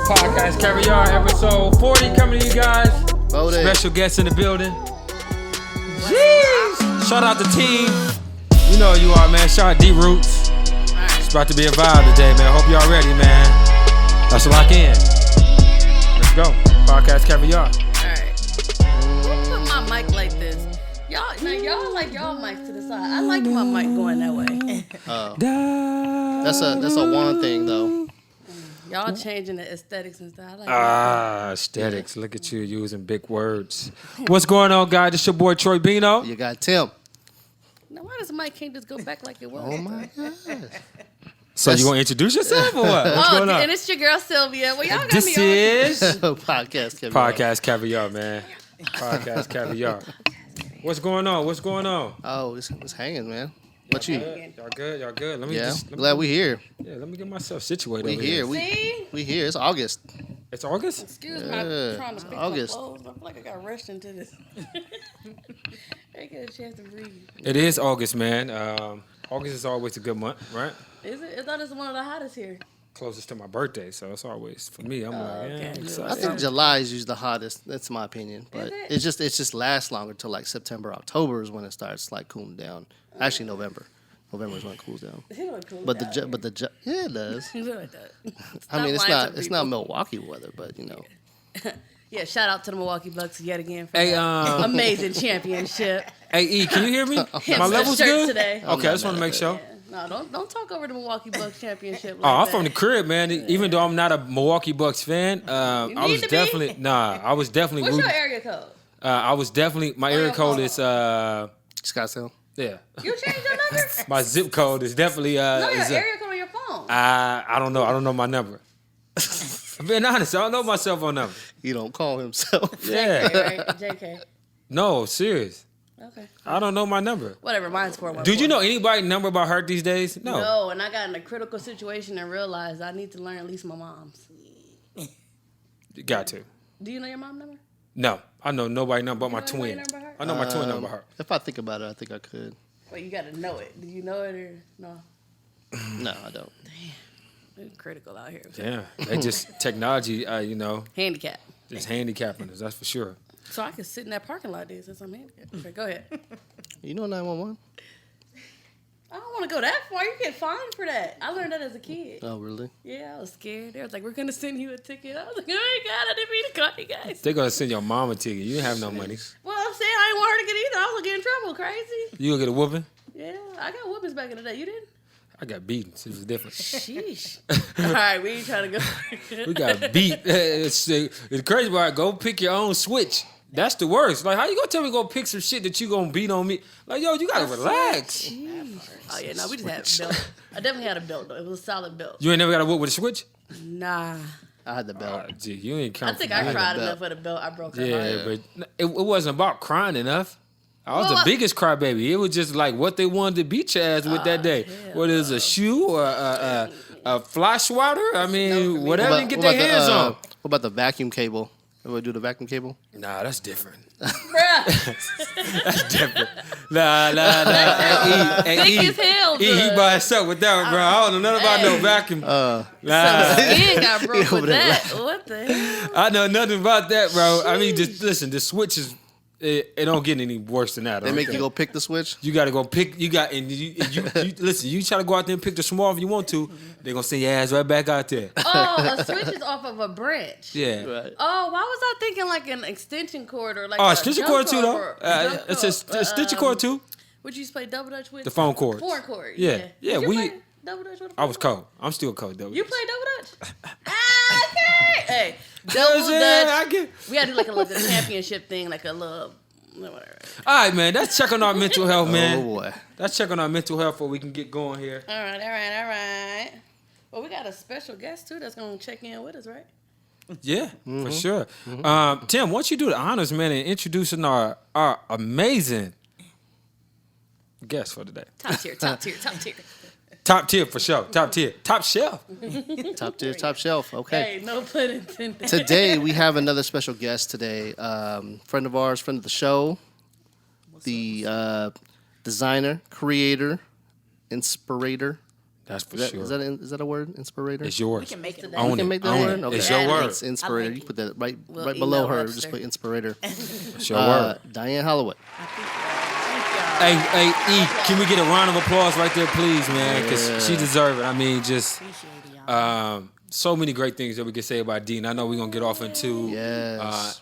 Podcast Caviar, episode 40 coming to you guys. Special guests in the building. Jeez. Shout out the team. You know who you are, man. Shout out D-Roots. It's about to be a vibe today, man. Hope y'all ready, man. Let's lock in. Let's go. Podcast Caviar. Alright. Put my mic like this. Y'all like y'all mics to the side. I like my mic going that way. That's a one thing though. Y'all changing the aesthetics and stuff. I like Aesthetics. Look at you using big words. What's going on, guys? It's your boy Troy Bino. You got Tim. Now why does mic can't just go back like it was? Oh my gosh. So you gonna introduce yourself or what? What's going on? And it's your girl Sylvia. Well, y'all got This me on. is Podcast Caviar. Podcast Caviar, man. Podcast Caviar. What's going on? What's going on? Oh, it's hanging, man. What you? Y'all good? Y'all good? Let me Glad we here. Yeah, let me get myself situated. We here. We here. It's August. It's August? Excuse me, Yeah, I'm trying to pick August. my clothes. I feel like I got rushed into this. I didn't get a chance to breathe. It is August, man. August is always a good month, right? Is it? I thought it's one of the hottest here. Closest to my birthday, so it's always for me. I'm okay. I'm excited. I think July is usually the hottest. That's my opinion. But Is it just lasts longer till like September, October is when it starts like cooling down. Actually, November. November is when it cools down. It look cool. But yeah, it does. You look like that. I mean, lying to it's not people. Milwaukee weather, but you know. Yeah, shout out to the Milwaukee Bucks yet again for Hey, that amazing championship. Hey, E, can you hear me? Hence My the level's shirt good? today. Okay, I just want to make sure. Yeah. No, don't talk over the Milwaukee Bucks championship. Oh, I'm from the crib, man. Even though I'm not a Milwaukee Bucks fan, I was need to be? definitely I was definitely What's your rooting. area code? I was definitely my area code is Scottsdale. yeah. You changed your number? My zip code is definitely No, your is, area code on your phone. I don't know. I don't know my number. I'm being honest. I don't know my cell phone number. He don't call himself. Yeah. JK, right? JK. No, serious. Okay. I don't know my number. Whatever, mine's 414. Did you know anybody's number by heart these days? No. No, and I got in a critical situation and realized I need to learn at least my mom's. You got to. Do you know your mom's number? No. I know nobody number but my You know anybody twin. number by heart? I know my twin number by heart. If I think about it, I think I could. Well, you got to know it. Do you know it or no? No, I don't. It's critical out here. Yeah. They just technology, Handicap. just handicapping us, that's for sure. So I can sit in that parking lot there since I'm handicapped. Okay, go ahead. You know 911? I don't want to go that far. You get fined for that. I learned that as a kid. Oh, really? Yeah, I was scared. They was like, we're going to send you a ticket. I was like, oh my God, I didn't mean to call you guys. They're gonna send your mom a ticket. You didn't have no money. Well, I'm saying I didn't want her to get either. I was going to get in trouble. Crazy. You gonna get a whooping? Yeah, I got whoopings back in the day. You didn't? I got beaten. So it was different. Sheesh. All right, we ain't trying to go. We got beat. It's crazy part. Go pick your own switch. That's the worst. Like, how you gonna tell me to go pick some shit that you gonna beat on me? Like, yo, you gotta relax. Oh, yeah, no, we just had a belt. I definitely had a belt, though. It was a solid belt. You ain't never got a whoop with a switch? Nah. I had the belt. Gee, you ain't I count. think for I me. cried belt. enough for the belt. I broke her Yeah, heart. but it wasn't about crying enough. I was the biggest crybaby. It was just like what they wanted to beat your ass with that day. Whether it's a shoe or a fly swatter. I mean, whatever you get their hands on. What about the vacuum cable? Ever do the vacuum cable? Nah, that's different. Bruh. That's different. Nah. Thick as hell, He bruh. by himself with that one, bro. I don't know nothing about no vacuum. Some skin got broke with that. What the hell? I know nothing about that, bro. I mean, just listen. The switch is it don't get any worse than that. They make you go pick the switch? You gotta go pick. You listen. You try to go out there and pick the small if you want to. They're gonna send your ass right back out there. Oh, a switch is off of a branch. Yeah. Right. Oh, why was I thinking like an extension cord or like Oh, a extension jump cord too, though. cord? It's a extension cord too. Would you used to play double dutch with? The phone cords. Foreign cord. Yeah. Did Yeah, you we- play double dutch with a I was phone cord? cold. I'm still cold though. You played double dutch? Okay. Hey, double dutch. We had to do like a championship thing, like a little. Whatever. All right, man. That's check on our mental health, man. Oh, boy. Let's check on our mental health before we can get going here. All right. Well, we got a special guest too that's gonna check in with us, right? Yeah, for sure. Tim, why don't you do the honors, man, in introducing our amazing guest for today? Top tier. Top tier for sure. Top tier. Top shelf. Top tier, top shelf. Okay. Hey, no pun intended. Today, we have another special guest today. Friend of ours, friend of the show. The designer, creator, inspirator, That's for Is sure. Is that a word? Inspirator. It's yours. We can make it Own We can make that Own word. it. Okay. It's your word. It's inspirator. like You put that right We'll below email her. Webster. Just put inspirator. It's your word. Dianne Halloway. Hey, E, can we get a round of applause right there, please, man? Because she deserves it. I mean, just so many great things that we can say about D. And I know we're going to get off into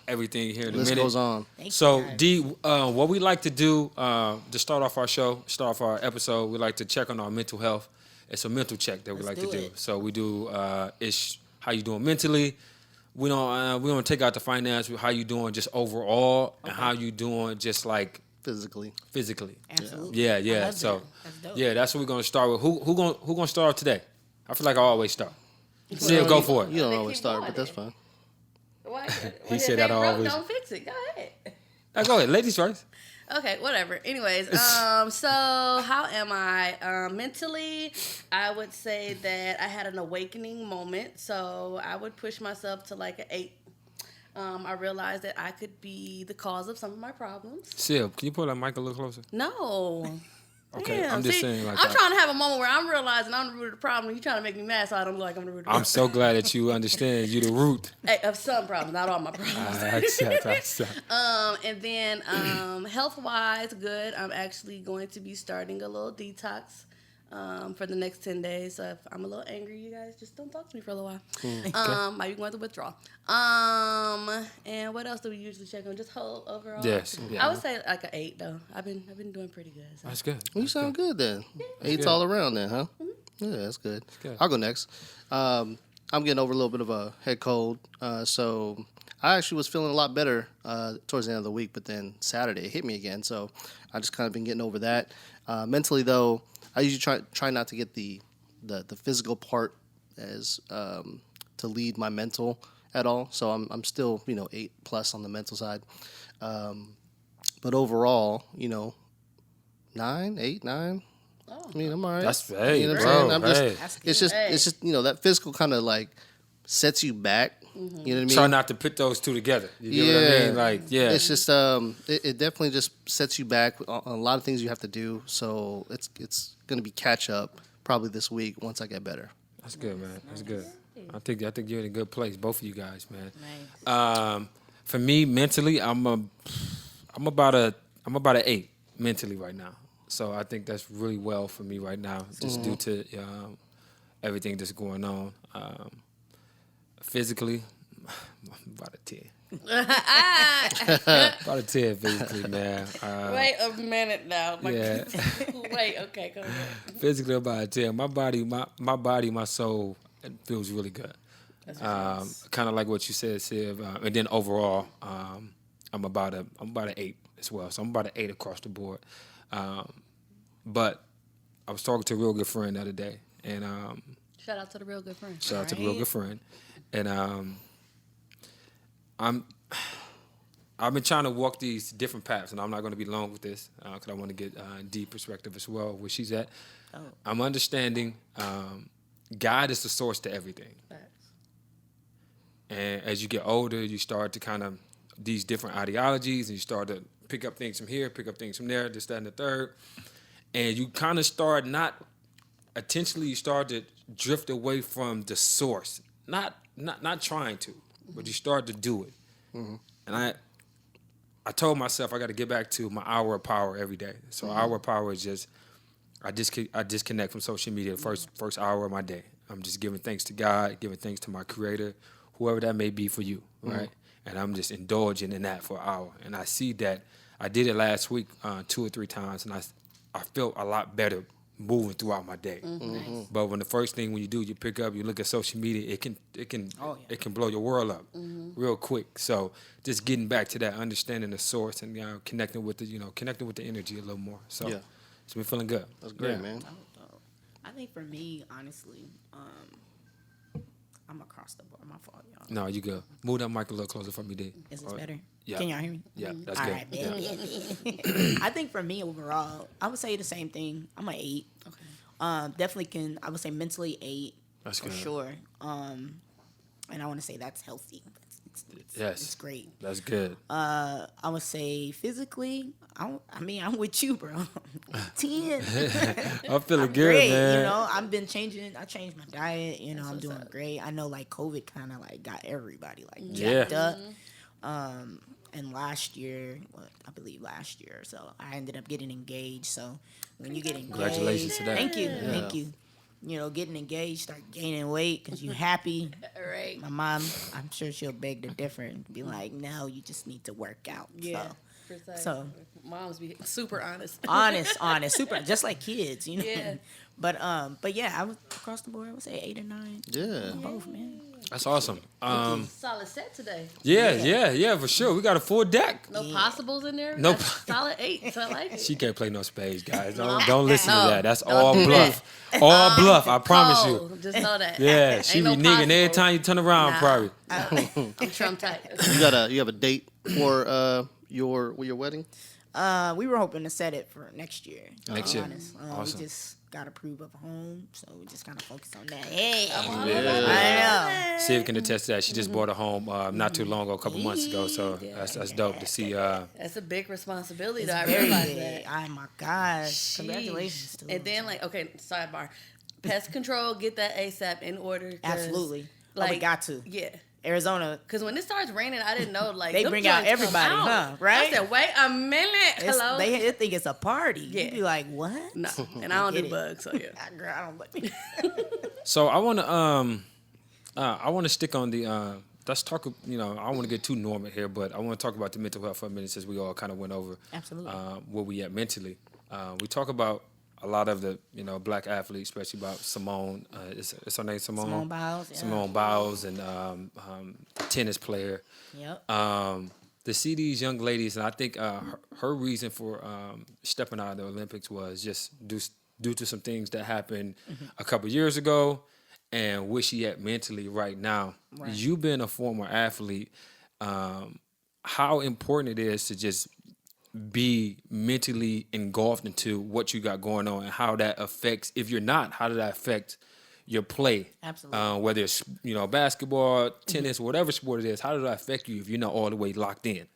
everything here in a minute. List goes on. So, D, what we like to do to start off our show, start off our episode, we like to check on our mental health. It's a mental check that we like to do. So we do ish how you doing mentally. We don't take out the finance. How you doing just overall, and how you doing just like Physically. Absolutely. Yeah. So that's what we're gonna start with. Who gonna start today? I feel like I always start. Sid, go for it. You don't always start, but that's fine. He said that always. Don't fix it. Go ahead. Go ahead, ladies first. Okay, whatever. Anyways, so how am I? Mentally, I would say that I had an awakening moment. So I would push myself to like an 8. I realized that I could be the cause of some of my problems. Sid, can you pull that mic a little closer? No. Okay, Damn. I'm just saying like I'm trying to have a moment where I'm realizing I'm the root of the problem. You're trying to make me mad, so I don't look like I'm the root of the problem. I'm so glad that you understand you the root. Hey, of some problems, not all my problems. I accept. And then health-wise, good. I'm actually going to be starting a little detox for the next 10 days. So if I'm a little angry, you guys just don't talk to me for a little while. Might be going through withdrawal. And what else do we usually check on? Just whole overall. Yes. Yeah. I would say like an 8 though. I've been doing pretty good. So. That's good. Well, you sound good then. 8's good. all around then, huh? Yeah, that's good. I'll go next. I'm getting over a little bit of a head cold. So I actually was feeling a lot better towards the end of the week, but then Saturday it hit me again. So I just kind of been getting over that. Mentally though, I usually try not to get the physical part as to lead my mental at all. So I'm still 8+ on the mental side, but overall 9, 8, 9. I mean I'm all right. That's you know what I'm saying? It's just that physical kind of like sets you back. You know what I mean? Try not to put those two together. You get what I mean? Like, it's just it definitely just sets you back on a lot of things you have to do. So it's going to be catch up probably this week once I get better. That's good, man. That's good. I think you're in a good place, both of you guys, man. Nice. For me, mentally, I'm about an 8 mentally right now. So I think that's really well for me right now, just due to everything that's going on. Physically, about a 10. About a 10 physically, man. Wait a minute now. Yeah. Wait, okay, go ahead. Physically about a 10. My body, my soul, it feels really good. Kind of like what you said, Siv. And then overall, I'm about an 8 as well. So I'm about an 8 across the board. But I was talking to a real good friend the other day, and shout out to the real good friend. Shout out to the real good friend. And I've been trying to walk these different paths, and I'm not going to be long with this because I want to get deep perspective as well where she's at. Oh. I'm understanding God is the source to everything. Facts. And as you get older, you start to kind of these different ideologies, and you start to pick up things from here, pick up things from there, this, that, and the third. And you kind of start you start to drift away from the source. Not trying to, but you start to do it. Mm-hmm. And I told myself I got to get back to my hour of power every day. So hour of power is just I disconnect from social media first hour of my day. I'm just giving thanks to God, giving thanks to my Creator, whoever that may be for you, right? And I'm just indulging in that for an hour. And I see that I did it last week 2 or 3 times, and I felt a lot better moving throughout my day. Mm-hmm. But when you do, you pick up, you look at social media, it can blow your world up real quick. So just getting back to that, understanding the source, and connecting with the energy a little more. So it's been feeling good. That's great, man. I think for me, honestly, I'm across the board. My fault, y'all. No, you good. Move that mic a little closer for me, D. Is this better? Yeah. Can y'all hear me? Yeah, that's all good. Right, yeah. I think for me overall, I would say the same thing. I'm an 8. Okay. Definitely I would say mentally 8. That's for good. sure. And I want to say that's healthy. it's great. That's good. I would say physically, I'm with you, bro. 10. I'm feeling good, Great, man. you know. I changed my diet. You know, I'm doing great. I know, like, COVID kind of like got everybody like jacked up. And last year, I believe last year, so I ended up getting engaged. So when you get engaged, Congratulations to that. Thank you. You know, getting engaged, start gaining weight because you're happy. Right. My mom, I'm sure she'll beg to differ and be like, "No, you just need to work out." Yeah. So Moms be super honest. honest, super, just like kids, you know. Yeah. But yeah, I was across the board. I would say 8 or 9. Yeah. Both, man. That's awesome. Solid set today. Yeah, for sure. We got a full deck. No possibles in there. No. That's solid 8. So I like it. She can't play no spades, guys. Don't listen to No, that. That's don't all do bluff. All bluff. I promise you. Cold. Just know that. Yeah, she Ain't be no nigga every possible. time you turn around, Nah. probably. I'm Trump type. You have a date for your wedding? We were hoping to set it for next year. Next year. We Awesome. just got approved of a home, so we just kind of focus on that. Hey, Yeah. I See if we can attest to that. She just bought a home not too long ago, a couple months ago. So that's dope to see. That's a big responsibility. Though. I very realize big. that. Oh my gosh! Sheesh. Congratulations to And then, like, okay, sidebar. Pest control, get that ASAP in order. 'Cause, absolutely. Like, we got to Yeah. Arizona. Because when it starts raining, I didn't know, like, They them bring out joints come everybody, out. huh? Right? I said, wait a minute. Hello? They think it's a party. Yeah. You be like, what? No, and I don't Get do it. bugs, so yeah. Girl, I don't like So I want to stick on the. Let's talk. You know, I don't want to get too normal here, but I want to talk about the mental health for a minute, since we all kind of went over Absolutely. where we at mentally. We talk about a lot of the black athletes, especially about Simone. Is her name Simone? Simone Biles. Yeah. Simone Biles and tennis player. Yep. To see these young ladies, and I think her reason for stepping out of the Olympics was just due to some things that happened a couple years ago, and where she at mentally right now. Right. You being a former athlete, how important it is to just be mentally engulfed into what you got going on, and how that affects, if you're not, how does that affect your play? Absolutely. Whether it's basketball, tennis, whatever sport it is, how does that affect you if you're not all the way locked in?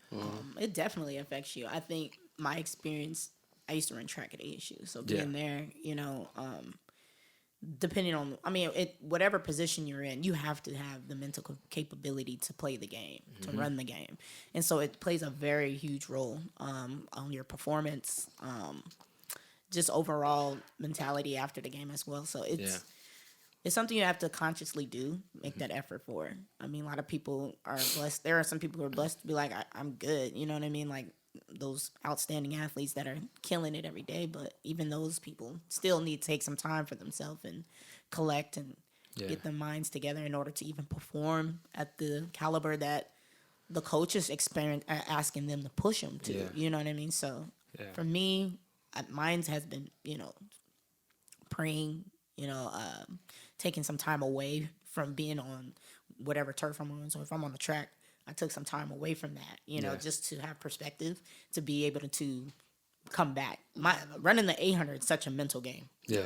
It definitely affects you. I think my experience, I used to run track at ASU, so being there, depending on, whatever position you're in, you have to have the mental capability to play the game, to run the game. And so it plays a very huge role on your performance, just overall mentality after the game as well. So it's something you have to consciously do, make that effort for. I mean, a lot of people are blessed. There are some people who are blessed to be like, I'm good. You know what I mean? Like those outstanding athletes that are killing it every day. But even those people still need to take some time for themselves and collect and get their minds together in order to even perform at the caliber that the coaches are asking them to push them to. You know what I mean? So for me, mine has been, praying, taking some time away from being on whatever turf I'm on. So if I'm on the track, I took some time away from that, just to have perspective, to be able to come back. Running the 800 is such a mental game. Yeah.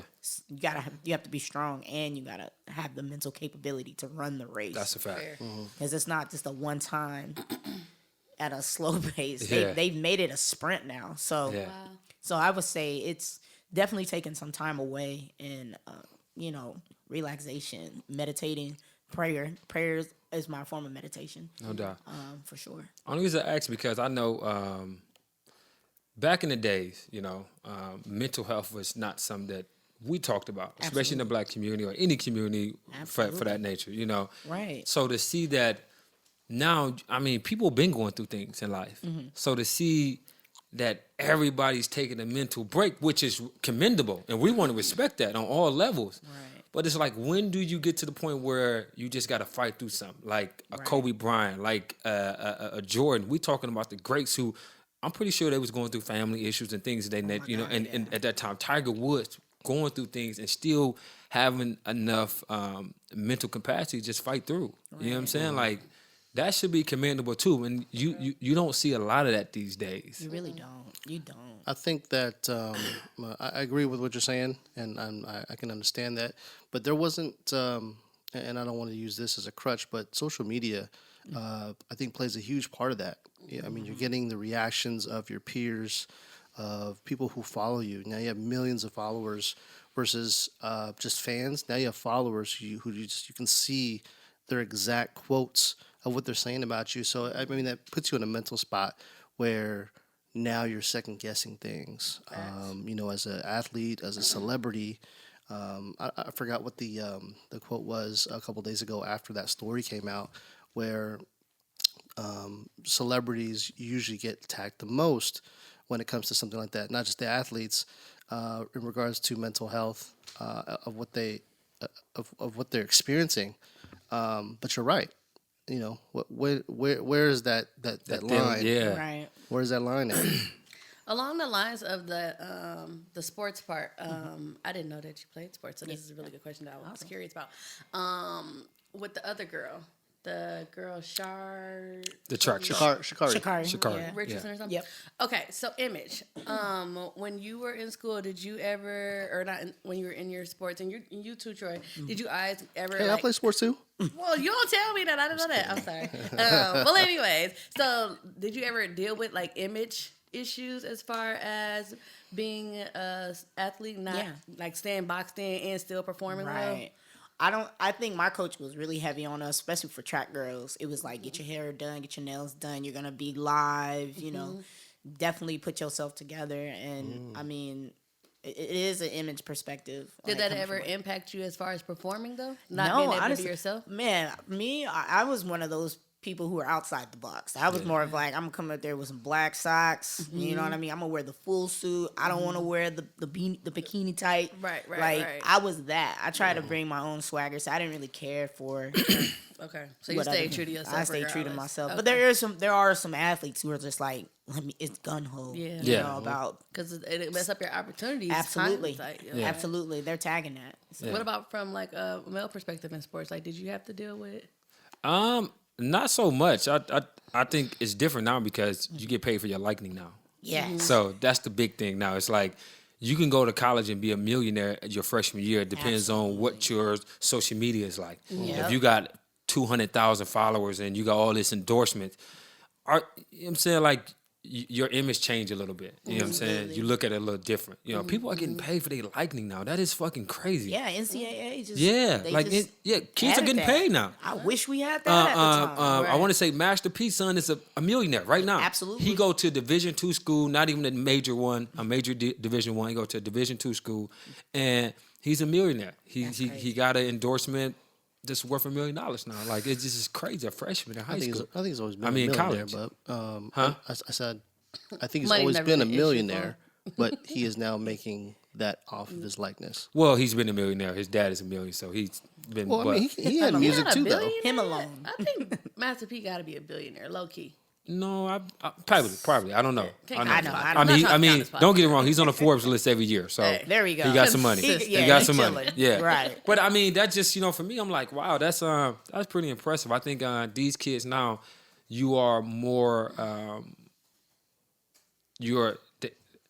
You have to be strong, and you gotta have the mental capability to run the race. That's a fact. Because it's not just a one time at a slow pace. Yeah. They've made it a sprint now. So so I would say it's definitely taking some time away and relaxation, meditating, prayers is my form of meditation. No doubt. For sure. Only reason I ask because I know back in the days, mental health was not something that we talked about, especially in the black community or any community for that nature, Right. So to see that now, people been going through things in life. So to see that everybody's taking a mental break, which is commendable, and we want to respect that on all levels. Right. But it's like, when do you get to the point where you just got to fight through something? Like a Kobe Bryant, like a Jordan. We talking about the greats who, I'm pretty sure they was going through family issues and things. And at that time, Tiger Woods going through things and still having enough mental capacity to just fight through. Right. You know what I'm saying? Like, that should be commendable too. And you don't see a lot of that these days. You really don't. You don't. I think that I agree with what you're saying, and I can understand that. But there wasn't and I don't want to use this as a crutch, but social media, I think plays a huge part of that. Yeah, I mean, you're getting the reactions of your peers, of people who follow you. Now you have millions of followers versus just fans. Now you have followers who you can see their exact quotes of what they're saying about you. So I mean, that puts you in a mental spot where now you're second guessing things. As an athlete, as a celebrity. I forgot what the quote was a couple days ago after that story came out, where celebrities usually get attacked the most when it comes to something like that. Not just the athletes, in regards to mental health of what they're experiencing. But you're right. Where is that line? Yeah. Right. Where's that line at? Along the lines of the sports part, I didn't know that you played sports, so this is a really good question that I was curious about. With the other girl, the girl Shakari Richardson or something. Yep. Okay, so Image. When you were in school, did you ever, or not? When you were in your sports, and you too, Troy, did you guys ever? Hey, I play sports too. Well, you don't tell me that. I didn't know that. I'm sorry. Well, anyways, so did you ever deal with like image issues as far as being a athlete, not like staying boxed in and still performing well? Right. I think my coach was really heavy on us, especially for track girls. It was like, get your hair done, get your nails done. You're going to be live, definitely put yourself together. And I mean, it is an image perspective. Did that ever impact you as far as performing though? Not No, being able honestly, to be yourself? Man, I was one of those people who are outside the box. I was more of like, I'm gonna come up there with some black socks. You know what I mean? I'm gonna wear the full suit. I don't want to wear the bikini tight. Right. I was that. I tried to bring my own swagger, so I didn't really care for. Okay, so you stayed true to yourself. I stayed true to regardless. myself, Okay. but there are some athletes who are just like, it's gun ho. Yeah. About because it mess up your opportunities. absolutely, Constantly. absolutely. They're tagging that. So. What about from like a male perspective in sports? Like, did you have to deal with? Not so much. I think it's different now because you get paid for your likeness now. Yeah. So that's the big thing now. It's like you can go to college and be a millionaire your freshman year. It depends on what your social media is like. Yep. If you got 200,000 followers and you got all this endorsement, you know what I'm saying? Like your image change a little bit. You know what I'm saying? You look at it a little different. People are getting paid for their likeness now. That is fucking crazy. Yeah, NCAA just kids are getting paid now. I wish we had that at the time. I want to say Master P's son is a millionaire right now. Absolutely. He go to a Division II school, not even a major one, a major Division I. He go to a Division II school, and he's a millionaire. He got an endorsement that's worth $1 million now. Like it's just crazy. A freshman in high school. I think he's always been a millionaire, college. but I said I think he's Money always never been a been an issue millionaire, but he is now making that off of his likeness. Well, he's been a millionaire. His dad is a millionaire, so he's been. Well, I mean, he had music Not a too, though. billionaire? Him alone. I think Master P got to be a billionaire, low key. No, I probably. I don't know. I know. I mean, don't get it wrong. He's on the Forbes list every year, so There we go. he got some money. He got some money. chilling. Yeah, Right. But I mean, that just for me, I'm like, wow, that's pretty impressive. I think these kids now, you are more,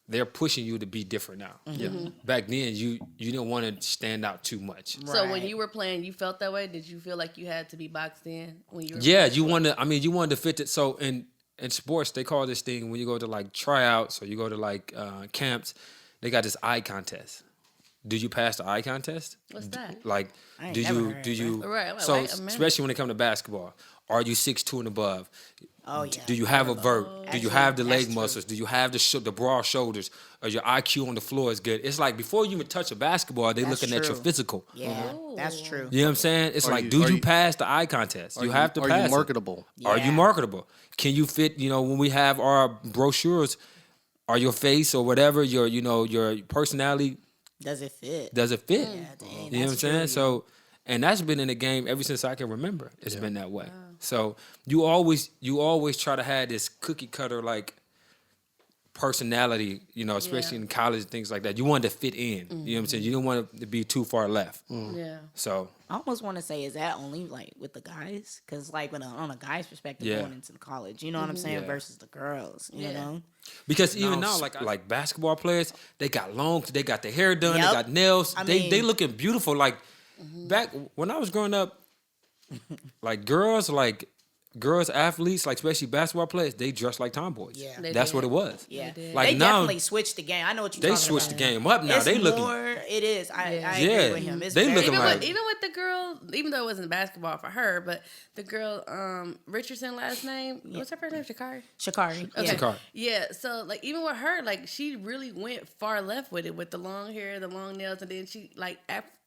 they're pushing you to be different now. Mm-hmm. Back then, you didn't want to stand out too much. So when Right. you were playing, you felt that way? Did you feel like you had to be boxed in when you were Yeah, playing? you wanted to fit it. So in sports, they call this thing when you go to like tryouts or you go to like camps, they got this eye contest. Do you pass the eye contest? What's that? Like, I ain't do never you heard do of you? that. Right, So wait a minute. especially when it comes to basketball, are you 6'2" and above? Oh yeah. Do you have a vert? Do you Actually, have the that's leg true. muscles? Do you have the broad shoulders? Or your IQ on the floor is good? It's like before you even touch a basketball, they're That's looking at your true. physical. Yeah, that's true. You know what I'm saying? It's Are like, you- do are you you- pass the eye contest? You have to Are pass you it. marketable? Are you Yeah. marketable? Can you fit, when we have our brochures, or your face or whatever, your personality, Does it fit? does it fit? Yeah, dang, You know what I'm that's saying? true. So, and that's been in the game ever since I can remember. It's been that way. So you always try to have this cookie cutter like personality, especially in college and things like that. You wanted to fit in. You know what I'm saying? You didn't want to be too far left. Yeah. So I almost want to say, is that only like with the guys? Because like on a guy's perspective, Yeah. going into college, you know what I'm saying, Yeah. versus the girls, you Yeah. know. because even No, now, like basketball players, they got their hair done, Yep. they got nails, I they mean- looking beautiful. Like back when I was growing up, like girls athletes, like especially basketball players, they dress like tomboys. Yeah. They That's did. what it was. Yeah, Like they now, definitely switched the game. I know what you're they talking switched about. the game up now. It's They looking. more. It is. I Yeah. agree with him. It's They very looking Even like- with the girl, even though it wasn't basketball for her, but the girl, Richardson last name, what's her first name? Shakari? Shakari. Okay. Yeah. Shakari. Yeah, so like even with her, like she really went far left with it, with the long hair, the long nails, and then she like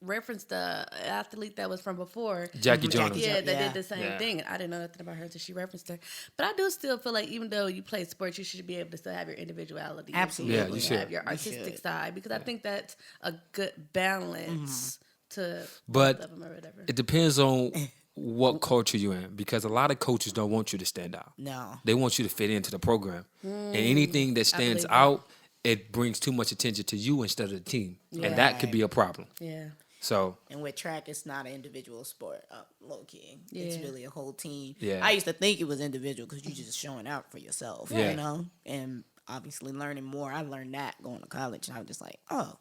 referenced the athlete that was from before. Jackie Jones. Yeah, that Yeah. did the same Yeah. thing. I didn't know nothing about her until she referenced her. But I do still feel like even though you play sports, you should be able to still have your individuality. and Absolutely. be Yeah, able you to should. have your You artistic should. side, because I think that's a good balance to But both of them or whatever. it depends on what culture you're in, because a lot of coaches don't want you to stand out. No. They want you to fit into the program, and anything that stands believe that. out, it brings too much attention to you instead of the team, and that could be a problem. Yeah. So And with track, it's not an individual sport, low key. It's Yeah. really a whole team. Yeah. I used to think it was individual because you're just showing out for yourself, Yeah. you know? And obviously learning more, I learned that going to college. And I was just like, oh,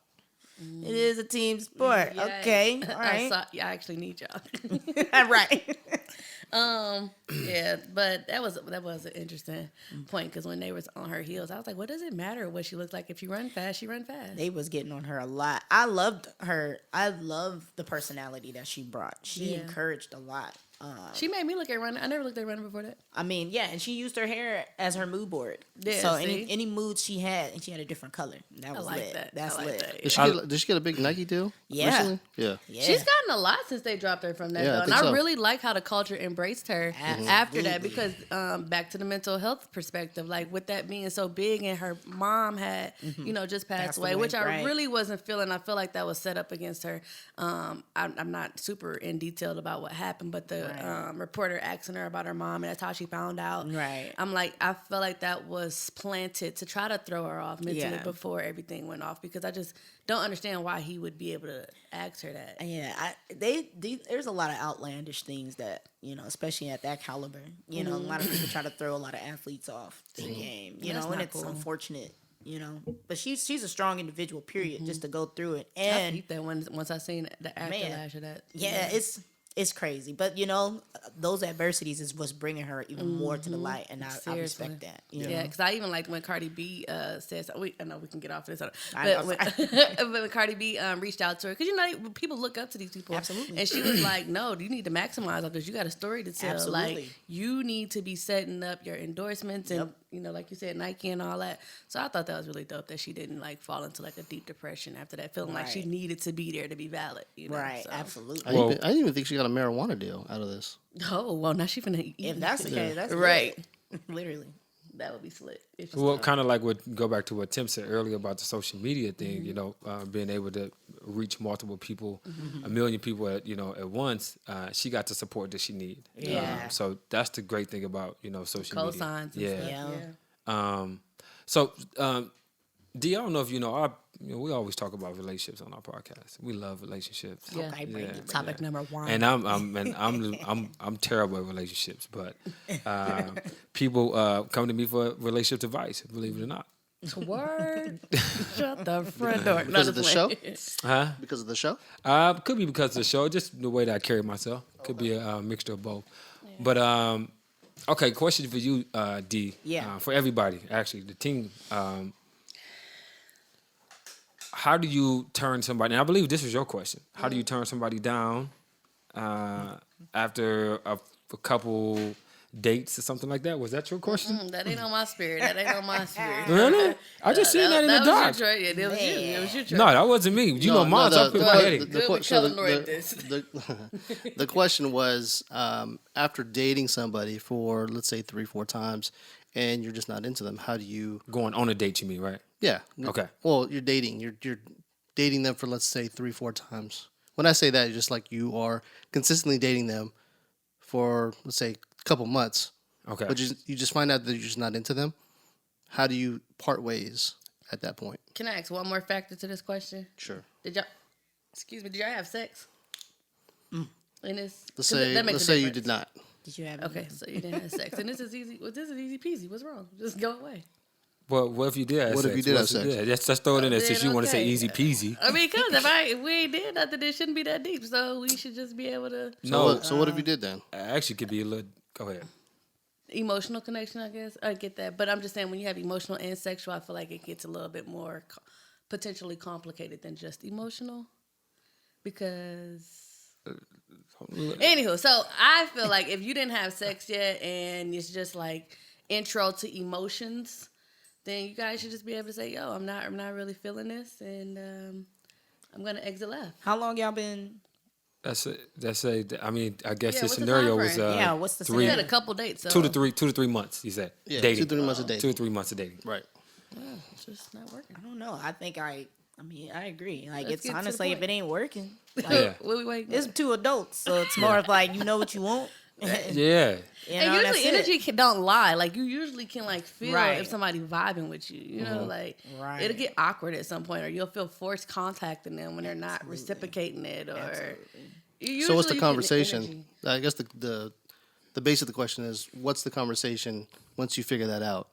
it is a team sport. Yeah. Okay. All right. I actually need y'all. Right. Yeah, but that was an interesting point, because when they was on her heels, I was like, what does it matter what she looks like? If she run fast, she run fast. They was getting on her a lot. I loved her. I loved the personality that she brought. She Yeah. encouraged a lot. She made me look at running. I never looked at running before that. I mean, yeah, and she used her hair as her mood board. Yeah, so see? any mood she had, and she had a different color. That was like lit. that. That's I like lit. that. Did she get a big Nike deal? Yeah. Recently? Yeah. Yeah. She's gotten a lot since they dropped her from that, Yeah, I though. And think I so. really like how the culture embraced her after that, Absolutely. because back to the mental health perspective, like with that being so big, and her mom had, just passed away, which I right. really wasn't feeling. I feel like that was set up against her. I'm not super in detail about what happened, but the Right. reporter asking her about her mom, and that's how she found out. Right. I'm like, I felt like that was planted to try to throw her off mentally Yeah. before everything went off, because I just don't understand why he would be able to ask her that. Yeah, there's a lot of outlandish things that, especially at that caliber. A lot of people try to throw a lot of athletes off the game. That's And not it's cool. unfortunate. But she's a strong individual. Period. Just to go through it, I and peeped that once I seen the afterlash of that. yeah, it's crazy. But those adversities is what's bringing her even more to the light, and I Seriously. respect that. Yeah, because I even liked when Cardi B says, I know we can get off of this, I know. but when Cardi B reached out to her, because people look up to these people. Absolutely. And she was like, no, you need to maximize on this. You got a story to tell. Absolutely. Like, you need to be setting up your endorsements and, like you said, Nike and all that. So I thought that was really dope that she didn't fall into a deep depression after that, feeling like she Right. needed to be there to be valid. Right, So. absolutely. I didn't even think she got a marijuana deal out of this. Oh, well, now she finna eat. If that's the case, that's Right. lit. Literally. That would be slick. If she well, stopped. kind of like go back to what Tim said earlier about the social media thing. Being able to reach multiple people, a million people at once. She got the support that she need. Yeah. So that's the great thing about social media. Cosigns and Yeah. stuff. Yeah. So, D, I don't know if you know, we always talk about relationships on our podcast. We love relationships. Yeah. Okay, bring it. Topic number one. And I'm terrible at relationships, but people come to me for relationship advice. Believe it or not. Word. Shut the front door. Because of the show? Huh? Because of the show? Could be because of the show, just the way that I carry myself. Could be a mixture of both. But okay, question for you, D. Yeah. For everybody, actually, the team. How do you turn somebody? And I believe this was your question. How do you turn somebody down after a couple dates or something like that? Was that your question? That ain't on my spirit. That ain't on my spirit. Really? I just seen that in the was doc. your choice. Yeah, that was you. It was your choice. No, that wasn't me. You know, mine's up in my head. Good with Kellenroy this. The question was, after dating somebody for, let's say, 3-4 times, and you're just not into them, how do you... Going on a date, you mean, right? Yeah. Okay. Well, you're dating. You're dating them for, let's say, 3-4 times. When I say that, it's just like you are consistently dating them for, let's say, a couple months. Okay. But you just find out that you're just not into them. How do you part ways at that point? Can I ask one more factor to this question? Sure. Did y'all have sex? In this? Let's 'cause that makes let's a say you difference. did not. Did you have Okay, so you didn't have sex. And this is easy. Well, this is easy peasy. What's wrong? Just go away. Well, what if you did have sex? What if you did have sex? Yeah, let's throw it in there since you want to say okay. easy peasy. I mean, because if we ain't did nothing, it shouldn't be that deep. So we should just be able to. So what if you did then? Actually, could be a little. Go ahead. Emotional connection, I guess. I get that. But I'm just saying when you have emotional and sexual, I feel like it gets a little bit more potentially complicated than just emotional. Because. Anywho, so I feel like if you didn't have sex yet and it's just like intro to emotions, then you guys should just be able to say, "Yo, I'm not really feeling this, and I'm gonna exit left." How long y'all been? I mean, I guess the what's the scenario time was frame? What's the We scenario? had a couple dates. So. 2 to 3 months. He said. Yeah, dating. 2 to 3 months of dating. 2 to 3 months of dating. Right. It's just not working. I don't know. I mean, I agree. Like, Let's it's get to the honestly, if point. it ain't working, like, Yeah. What we waiting? it's two adults, so it's more of like you know what you want. Yeah. You And know, usually that's it. energy don't lie. Like you usually can like feel Right. if somebody vibing with you. You know, like Right. it'll get awkward at some point, or you'll feel forced contacting them when they're not reciprocating it, or. So what's Usually the you get conversation? energy. I guess the base of the question is, what's the conversation once you figure that out?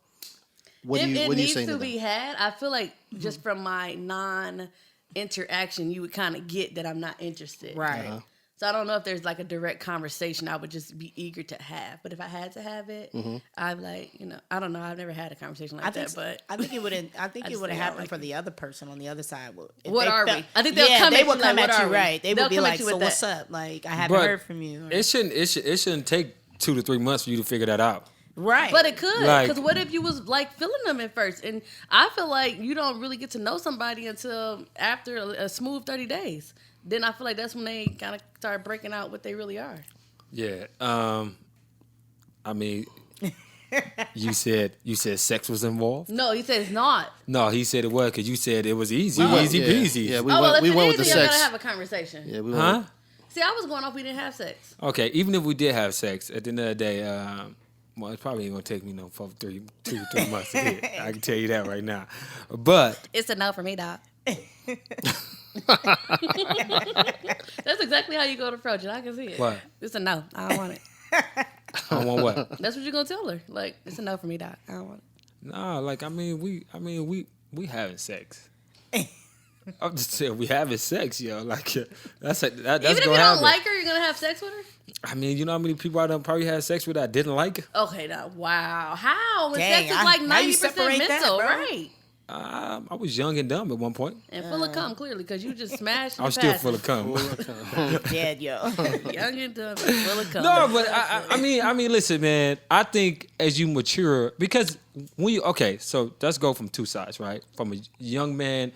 What do you needs say to to be them? had. I feel like just from my non-interaction, you would kind of get that I'm not interested. Right. So I don't know if there's like a direct conversation I would just be eager to have. But if I had to have it, I'm like, I don't know. I've never had a conversation like that. But I think it would. I think it just would have think I happened like for it. the other person on the other side. If What they are felt- we? I think they'll come they at would you come like, at what you are we? right. They They'll would be come at like, you "So with what's that. up? Like, I haven't But heard from you." Or- it shouldn't take 2 to 3 months for you to figure that out. right. But it could, Like- because what if you was like feeling them at first? And I feel like you don't really get to know somebody until after a smooth 30 days. Then I feel like that's when they kind of start breaking out what they really are. Yeah. I mean, you said sex was involved. No, he said it's not. No, he said it was because you said it was easy, went- easy yeah, peasy. yeah, we Oh, well, went if it with the is, then y'all sex. gotta have a conversation. Yeah, we Huh? went. See, I was going off we didn't have sex. Okay, even if we did have sex, at the end of the day, well, it probably ain't gonna take me 2 to 3 months to get. I can tell you that right now. But It's a no for me, Doc. That's exactly how you go to approach it. I can see it. What? It's a no. I don't want it. I want what? That's what you're gonna tell her. Like, it's a no for me, Doc. I don't want it. No, like we having sex. I'm just saying we having sex, yo. Like that's Even if gonna you don't happen. like her, you're gonna have sex with her? I mean, you know how many people I done probably had sex with I didn't like? Okay, now, wow. How? When Dang, sex is like how you 90% separate that, mental, bro? right? I was young and dumb at one point. And full of cum, clearly, because you just smashed I'm the still full of cum. Dead, yo. Young and dumb and full of cum. No, but I mean, listen, man. I think as you mature, because so let's go from two sides, right? From a young man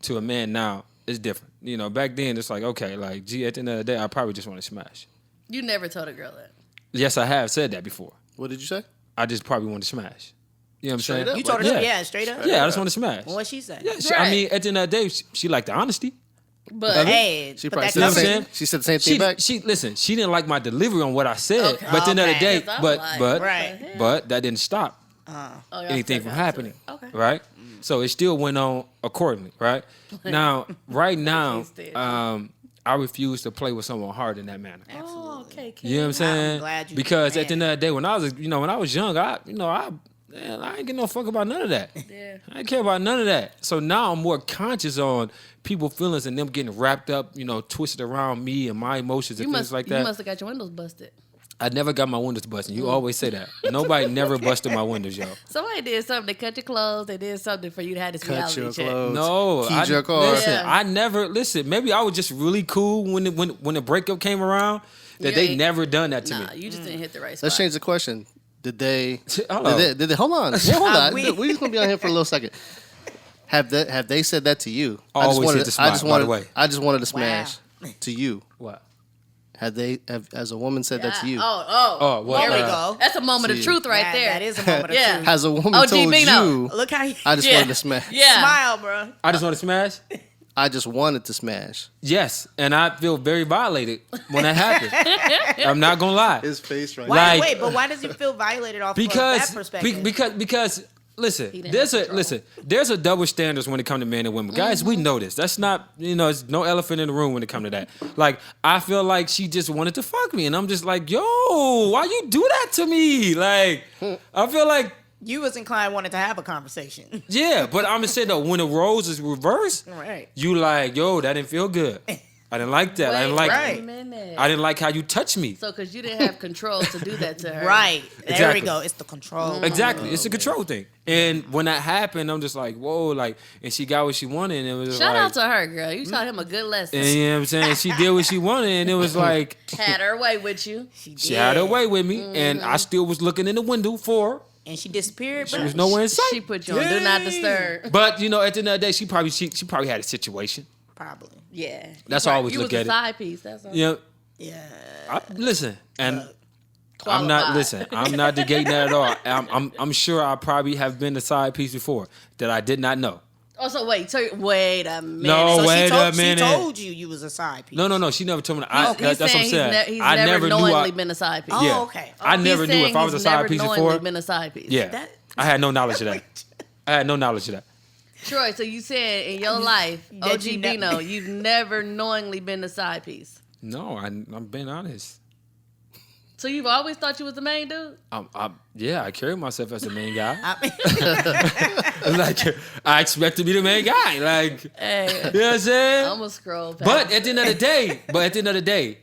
to a man now, it's different. You know, back then it's like, okay, like, gee, at the end of the day, I probably just want to smash. You never told a girl that. Yes, I have said that before. What did you say? I just probably want to smash. You know what I'm Straight saying? up? You told her, straight up. Yeah, I just want to smash. What'd she say? Yeah, I Right. mean, at the end of the day, she liked the honesty. But Hey, She but probably that said the what I'm same. saying? She said the same thing back. She didn't like my delivery on what I said. Okay. But at the end of the Okay. day, Because I'm but like, but Right. but that didn't stop oh, y'all anything still from got happening. to it. Okay. Right? So it still went on accordingly, right? Now, right now, Instead. I refuse to play with someone hard in that manner. Oh, okay. You know what I'm saying? glad you Because did at the end of the day, when I was young, I ain't give no fuck about none of that. Yeah. I ain't care about none of that. So now I'm more conscious on people's feelings and them getting wrapped up, twisted around me and my emotions and things like that. You must have got your windows busted. I never got my windows busted. You always say that. Nobody never busted my windows, yo. Somebody did something. They cut your clothes. They did something for you to have this Cut reality your check. clothes. No, Keyed your car. Listen, Yeah. I never listen. Maybe I was just really cool when the breakup came around. That You they ain't- never done that to Nah, me. you just didn't hit the right spot. Let's change the question. Did they? Hold on. Did they? Hold on. Yeah, hold on. We- We're just gonna be on here for a little second. Have they said that to you? Always hit the spot, by the way. I just wanted to smash to you. What? Has a woman said that to you? Oh, what? There we uh, go. That's a moment of See. truth right there. That is a moment of Yeah. truth. Has a woman Oh, told Bino. you? Look how you I just Yeah. wanted to smash. Yeah. smile, bro. I just want to smash. I just wanted to smash. Yes, and I feel very violated when that happens. I'm not gonna lie. His face right Why? Like- Wait, but why does he feel violated off of because that perspective? because listen, didn't there's have control. there's a double standards when it comes to men and women. Guys, we know this. That's not it's no elephant in the room when it comes to that. Like I feel like she just wanted to fuck me, and I'm just like, yo, why you do that to me? Like I feel like You was inclined wanted to have a conversation. Yeah, but I'm saying though, when the roles is reversed, Right. you like, yo, that didn't feel good. I didn't like that. I didn't like. Right. a minute. I didn't like how you touched me. So, because you didn't have control to do that to her. Right. There Exactly. we go. It's the control. Exactly, it's a control thing. And when that happened, I'm just like, whoa, like, and she got what she wanted, and it was Shout like, out to her, girl. You taught him a good lesson. and you know what I'm saying? She did what she wanted, and it was like Had her way with you. she had her way with me, and I still was looking in the window for her. And she disappeared. She was nowhere in sight. She put you on Do Not Disturb. But you know, at the end of the day, she probably had a situation. Probably. Yeah. That's how I always you look was at a it. side piece. That's all. You know, Yeah. listen, and I'm Qualified. not I'm not negating that at all. I'm sure I probably have been a side piece before that I did not know. Oh, so wait a minute. No, So wait a minute. She told you was a side piece. No. She never told me. He's That's what I'm saying saying. he's I never knew knowingly I. been a side piece. Oh, Yeah. okay. I never He's knew if I saying was a he's side never piece knowingly before. been a side piece. Yeah, That- I had no knowledge of that. I had no knowledge of that. Troy, so you said in your life, That OG you ne- Bino, you've never knowingly been a side piece. No, I'm being honest. So you've always thought you was the main dude? Yeah, I carry myself as the main guy. I mean, Like I expect to be the main guy. Like Hey, you know what I'm saying? I'm gonna scroll past. But at the end of the day,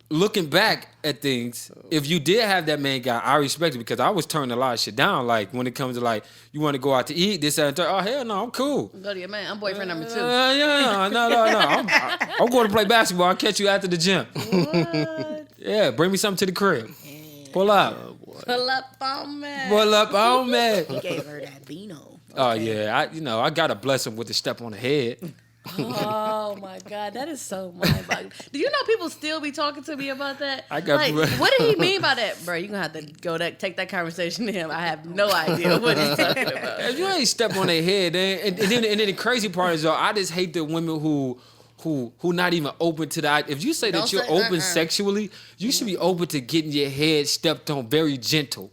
looking back at things, if you did have that main guy, I respect it because I was turning a lot of shit down. Like when it comes to like, you want to go out to eat, this, that, and third. Oh hell no, I'm cool. Go to your man. I'm boyfriend number 2. Yeah, no. I'm going to play basketball. I'll catch you after the gym. What? Yeah, bring me something to the crib. Pull up. Pull up on me. Pull up on me. he gave her that Beano. Oh yeah, I got to bless him with the step on the head. Oh my God, that is so mind-boggling. Do you know people still be talking to me about that? I got like, people- what did he mean by that, bro? You gonna have to take that conversation to him. I have no idea what he's talking about. If you ain't step on their head, and then the crazy part is, though, I just hate the women who not even open to that. If you say Don't that you're say, open sexually, you should be open to getting your head stepped on very gentle.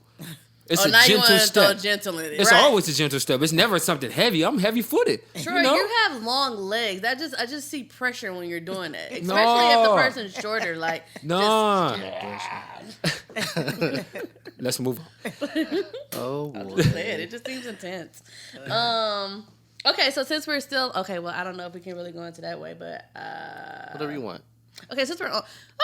It's a Now you gentle want to throw step. gentle in it. It's Right. always a gentle step. It's never something heavy. I'm heavy footed. Troy, you know? you have long legs. I just see pressure when you're doing that, especially No. if the person's shorter. Like, No. Let's move on. Oh boy. just say it just seems intense. Okay, so since we're still well, I don't know if we can really go into that way, but Whatever you want. okay, since we're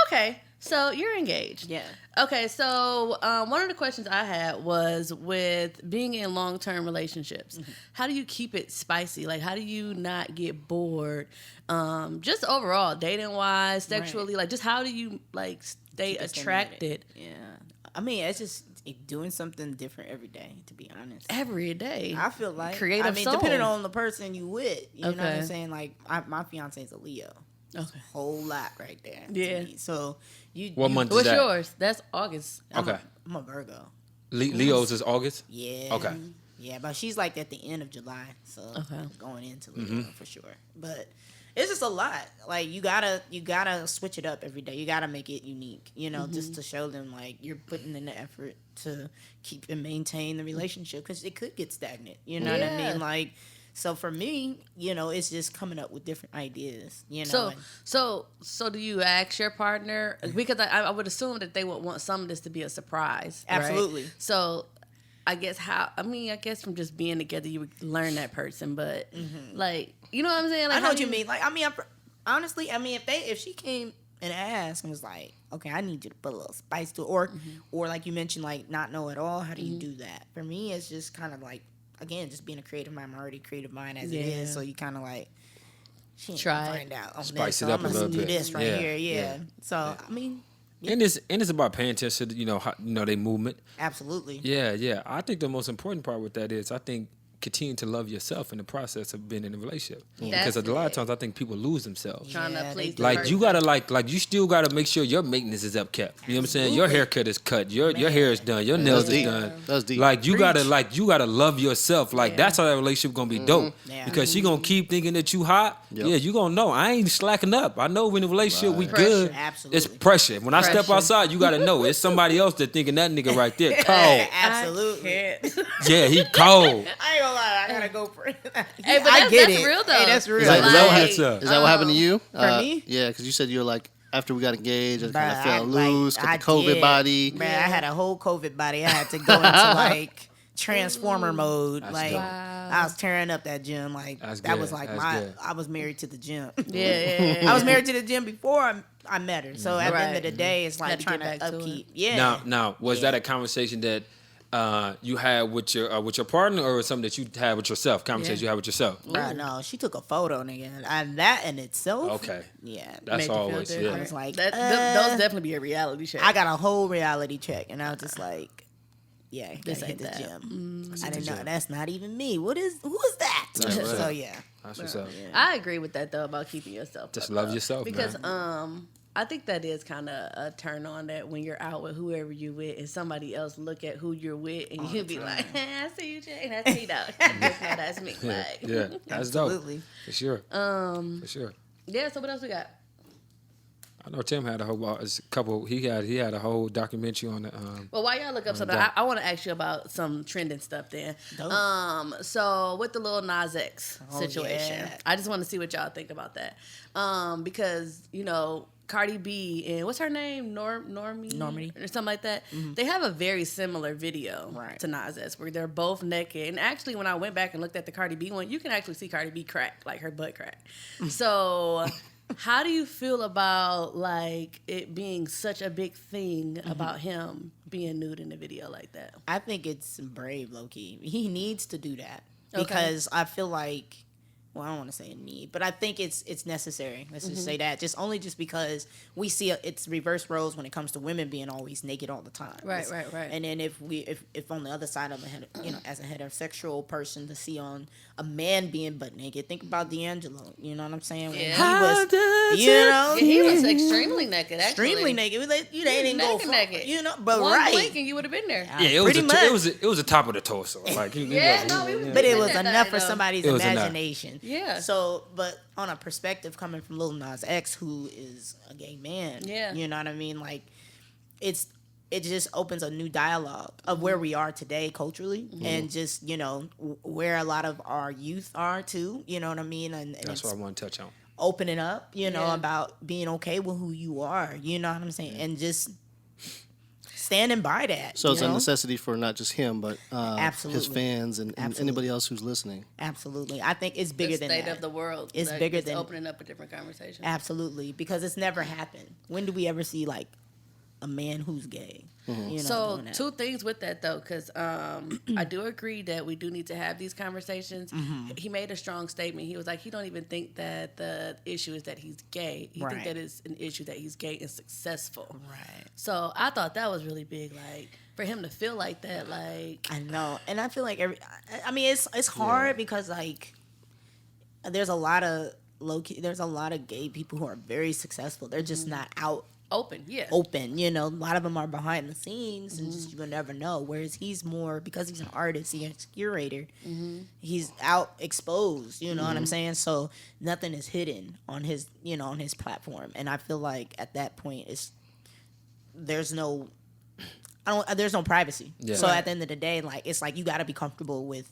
okay, so you're engaged. Yeah. Okay, so one of the questions I had was with being in long-term relationships, how do you keep it spicy? Like, how do you not get bored? Just overall, dating-wise, sexually, like, just how do you, like, stay Keep it attracted Yeah. I mean, it's just doing something different every day, to be honest. every day? I feel like Creative I mean, soul. depending on the person you with, you know what Okay. I'm saying? Like, my fiance is a Leo. Okay. Whole lot right there. to Yeah. me. So What you, month What's is that? yours? That's August. Okay. I'm a Virgo. Leo's is August? Yeah. Okay. Yeah, but she's like at the end of July, so Okay. going into Leo for sure. But it's just a lot. Like you gotta switch it up every day. You gotta make it unique, you know, just to show them like you're putting in the effort to keep and maintain the relationship because it could get stagnant. You know what I Yeah. mean? Like, so for me, you know, it's just coming up with different ideas. You know, So, and- so do you ask your partner? Because I would assume that they would want some of this to be a surprise. right? Absolutely. So, I guess from just being together, you would learn that person. But like, you know what I'm saying? Like, I know how what do you mean. Like, I mean, honestly, I mean, if she came and asked and was like, okay, I need you to put a little spice to it, or like you mentioned, like not know at all, how do you do that? For me, it's just kind of like, again, just being a creative mind. I'm already a creative mind as it Yeah. is, so you kind of like, she ain't Try gonna it. find out on Spice this, it so up I'm a gonna little do bit. this right Yeah, here, yeah. yeah. So I mean, And it's about paying attention to, you know, how, you know, their movement. absolutely. Yeah. I think the most important part with that is, I think, continue to love yourself in the process of being in a relationship. Because a lot of times I think people lose themselves. trying Yeah, to they please do. the Like person? you gotta like you still gotta make sure your maintenance is up kept. You know what I'm saying? Your haircut is cut. Your hair is done. Your nails That's is deep. done. That's deep. Like you gotta love yourself. Like Yeah. that's how that relationship gonna be dope. Yeah. Because she gonna keep thinking that you hot. Yep. Yeah, you gonna know. I ain't slacking up. I know when the relationship we Pressure. good. Absolutely. It's pressure. When I step Pressure. outside, you gotta know it's somebody else that thinking that nigga right there cold. Absolutely. Yeah, he cold. I ain't gonna lie, I gotta go for it. Hey, but I that's, get that's it. real though. Hey, that's real. Is that Like, what Is that what happened to you? For me? Yeah, because you said you were like, after we got engaged, I kind Bruh, of fell I- like, loose, got I the COVID did. body. Man, I had a whole COVID body. I had to go into like transformer mode. That's Like dope. I was tearing up that gym. Like That's that good. was like That's my. good. I was married to the gym. Yeah. I was married to the gym before I met her. So at the end of the Right. day, it's like Had to trying get to back to upkeep. it. Yeah. Now, was that a conversation that you had with your partner, or something that you had with yourself? Conversation you had with yourself. Bruh, no, she took a photo, nigga, and that in itself. Okay. Yeah. That's Make you feel always different. I was like, Those definitely be a reality check. I got a whole reality check, and I was just like, yeah, This gotta hit ain't the that. gym. I the didn't know gym. that's not even me. Who is that? That's right. So yeah. That's what's up. I agree with that though about keeping yourself. Just up, love though. yourself, because man. I think that is kind of a turn on that when you're out with whoever you with and somebody else look at who you're with and you be like, I see you, Jay. That's me though. Just know that's me. Like, Yeah, that's Absolutely. dope. For sure. For sure. yeah. So what else we got? I know Tim had a whole couple. He had a whole documentary on the. Well, while y'all look up something, I want to ask you about some trending stuff then. Dope. So with the little Nas X situation, yeah. I just want to see what y'all think about that. Because, Cardi B and what's her name? Normie or something like that. They have a very similar video Right. to Nas X where they're both naked. And actually, when I went back and looked at the Cardi B one, you can actually see Cardi B crack, like her butt crack. So how do you feel about like it being such a big thing about him being nude in the video like that? I think it's brave, low key. He needs to do that Okay. because I feel like, well, I don't want to say a need, but I think it's necessary. Let's just say that. Just because we see it's reverse roles when it comes to women being always naked all the time. Right. And then if on the other side of as a heterosexual person to see on a man being butt naked, think about D'Angelo. You know what I'm saying? When Yeah. he He was extremely naked, actually. extremely naked. Like, you ain't go far, naked. but One right. blink and you would have been there. Yeah, it Pretty much. it was the top of the torso. Like We But it was that enough night, for though. somebody's It was enough. imagination. Yeah. So, but on a perspective coming from Lil Nas X, who is a gay man. Yeah. You know what I mean? Like, it just opens a new dialogue of where we are today culturally, and just where a lot of our youth are too. You know what I mean? And That's it's what I want to touch on. opening up. Yeah. About being okay with who you are. You know what I'm saying? And just standing by that. So it's you a know? necessity for not just him, but his Absolutely. fans and Absolutely. anybody else who's listening. Absolutely. I think it's bigger The than state that. of the world. It's Like, bigger than- opening up a different conversation. Absolutely, because it's never happened. When do we ever see like a man who's gay? So doing that? two things with that though, because I do agree that we do need to have these conversations. He made a strong statement. He was like, he don't even think that the issue is that he's gay. He Right. think that it's an issue that he's gay and successful. Right. So I thought that was really big, like for him to feel like that, like I know, and I feel like it's hard because like there's a lot of there's a lot of gay people who are very successful. They're just not out open, yeah. open. A lot of them are behind the scenes, and just you'll never know. Whereas he's more, because he's an artist, he's a curator. He's out exposed. You know what I'm saying? So nothing is hidden on his on his platform, and I feel like at that point there's no privacy. Yeah. So Right. at the end of the day, like it's like you got to be comfortable with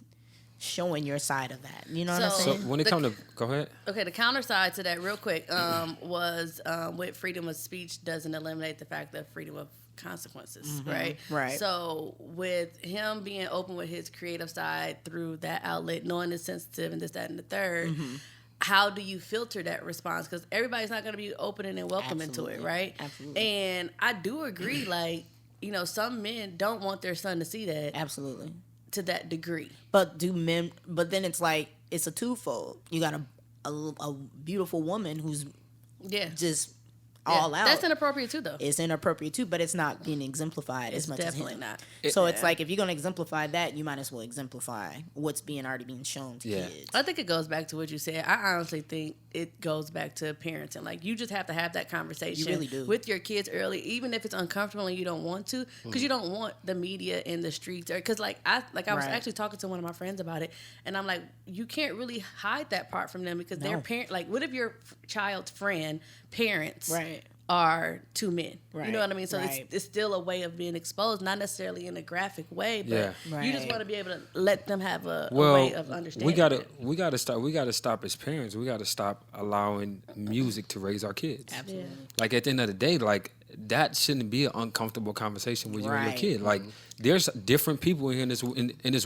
showing your side of that. You know what I'm So- saying? So when it come to go ahead. Okay, the counter side to that, real quick, was with freedom of speech doesn't eliminate the fact that freedom of consequences, right? Right. So with him being open with his creative side through that outlet, knowing it's sensitive and this, that, and the third, how do you filter that response? Because everybody's not going to be opening and welcoming to it, Absolutely. right? Absolutely. And I do agree, like, some men don't want their son to see that Absolutely. to that degree. But then it's like it's a twofold. You got a beautiful woman who's Yeah. just all out. That's inappropriate too, though. It's inappropriate too, but it's not being exemplified It's as much definitely as him. not. So it's like if you're gonna exemplify that, you might as well exemplify what's already being shown to Yeah. kids. I think it goes back to what you said. I honestly think it goes back to parenting. Like, you just have to have that conversation You really do. with your kids early, even if it's uncomfortable and you don't want to, because you don't want the media in the streets. Because I was Right. actually talking to one of my friends about it, and I'm like, you can't really hide that part from them because their No. parent. Like, what if your child's parents Right. are two men? You Right. know what I mean? So Right. it's still a way of being exposed, not necessarily in a graphic way, but Yeah. you just Right. want to be able to let them have a Well, way of understanding. we gotta it. stop as parents. We gotta stop allowing music to raise our kids. Absolutely. Like at the end of the day, like that shouldn't be an uncomfortable conversation with you and your Right. kid. Like there's different people in this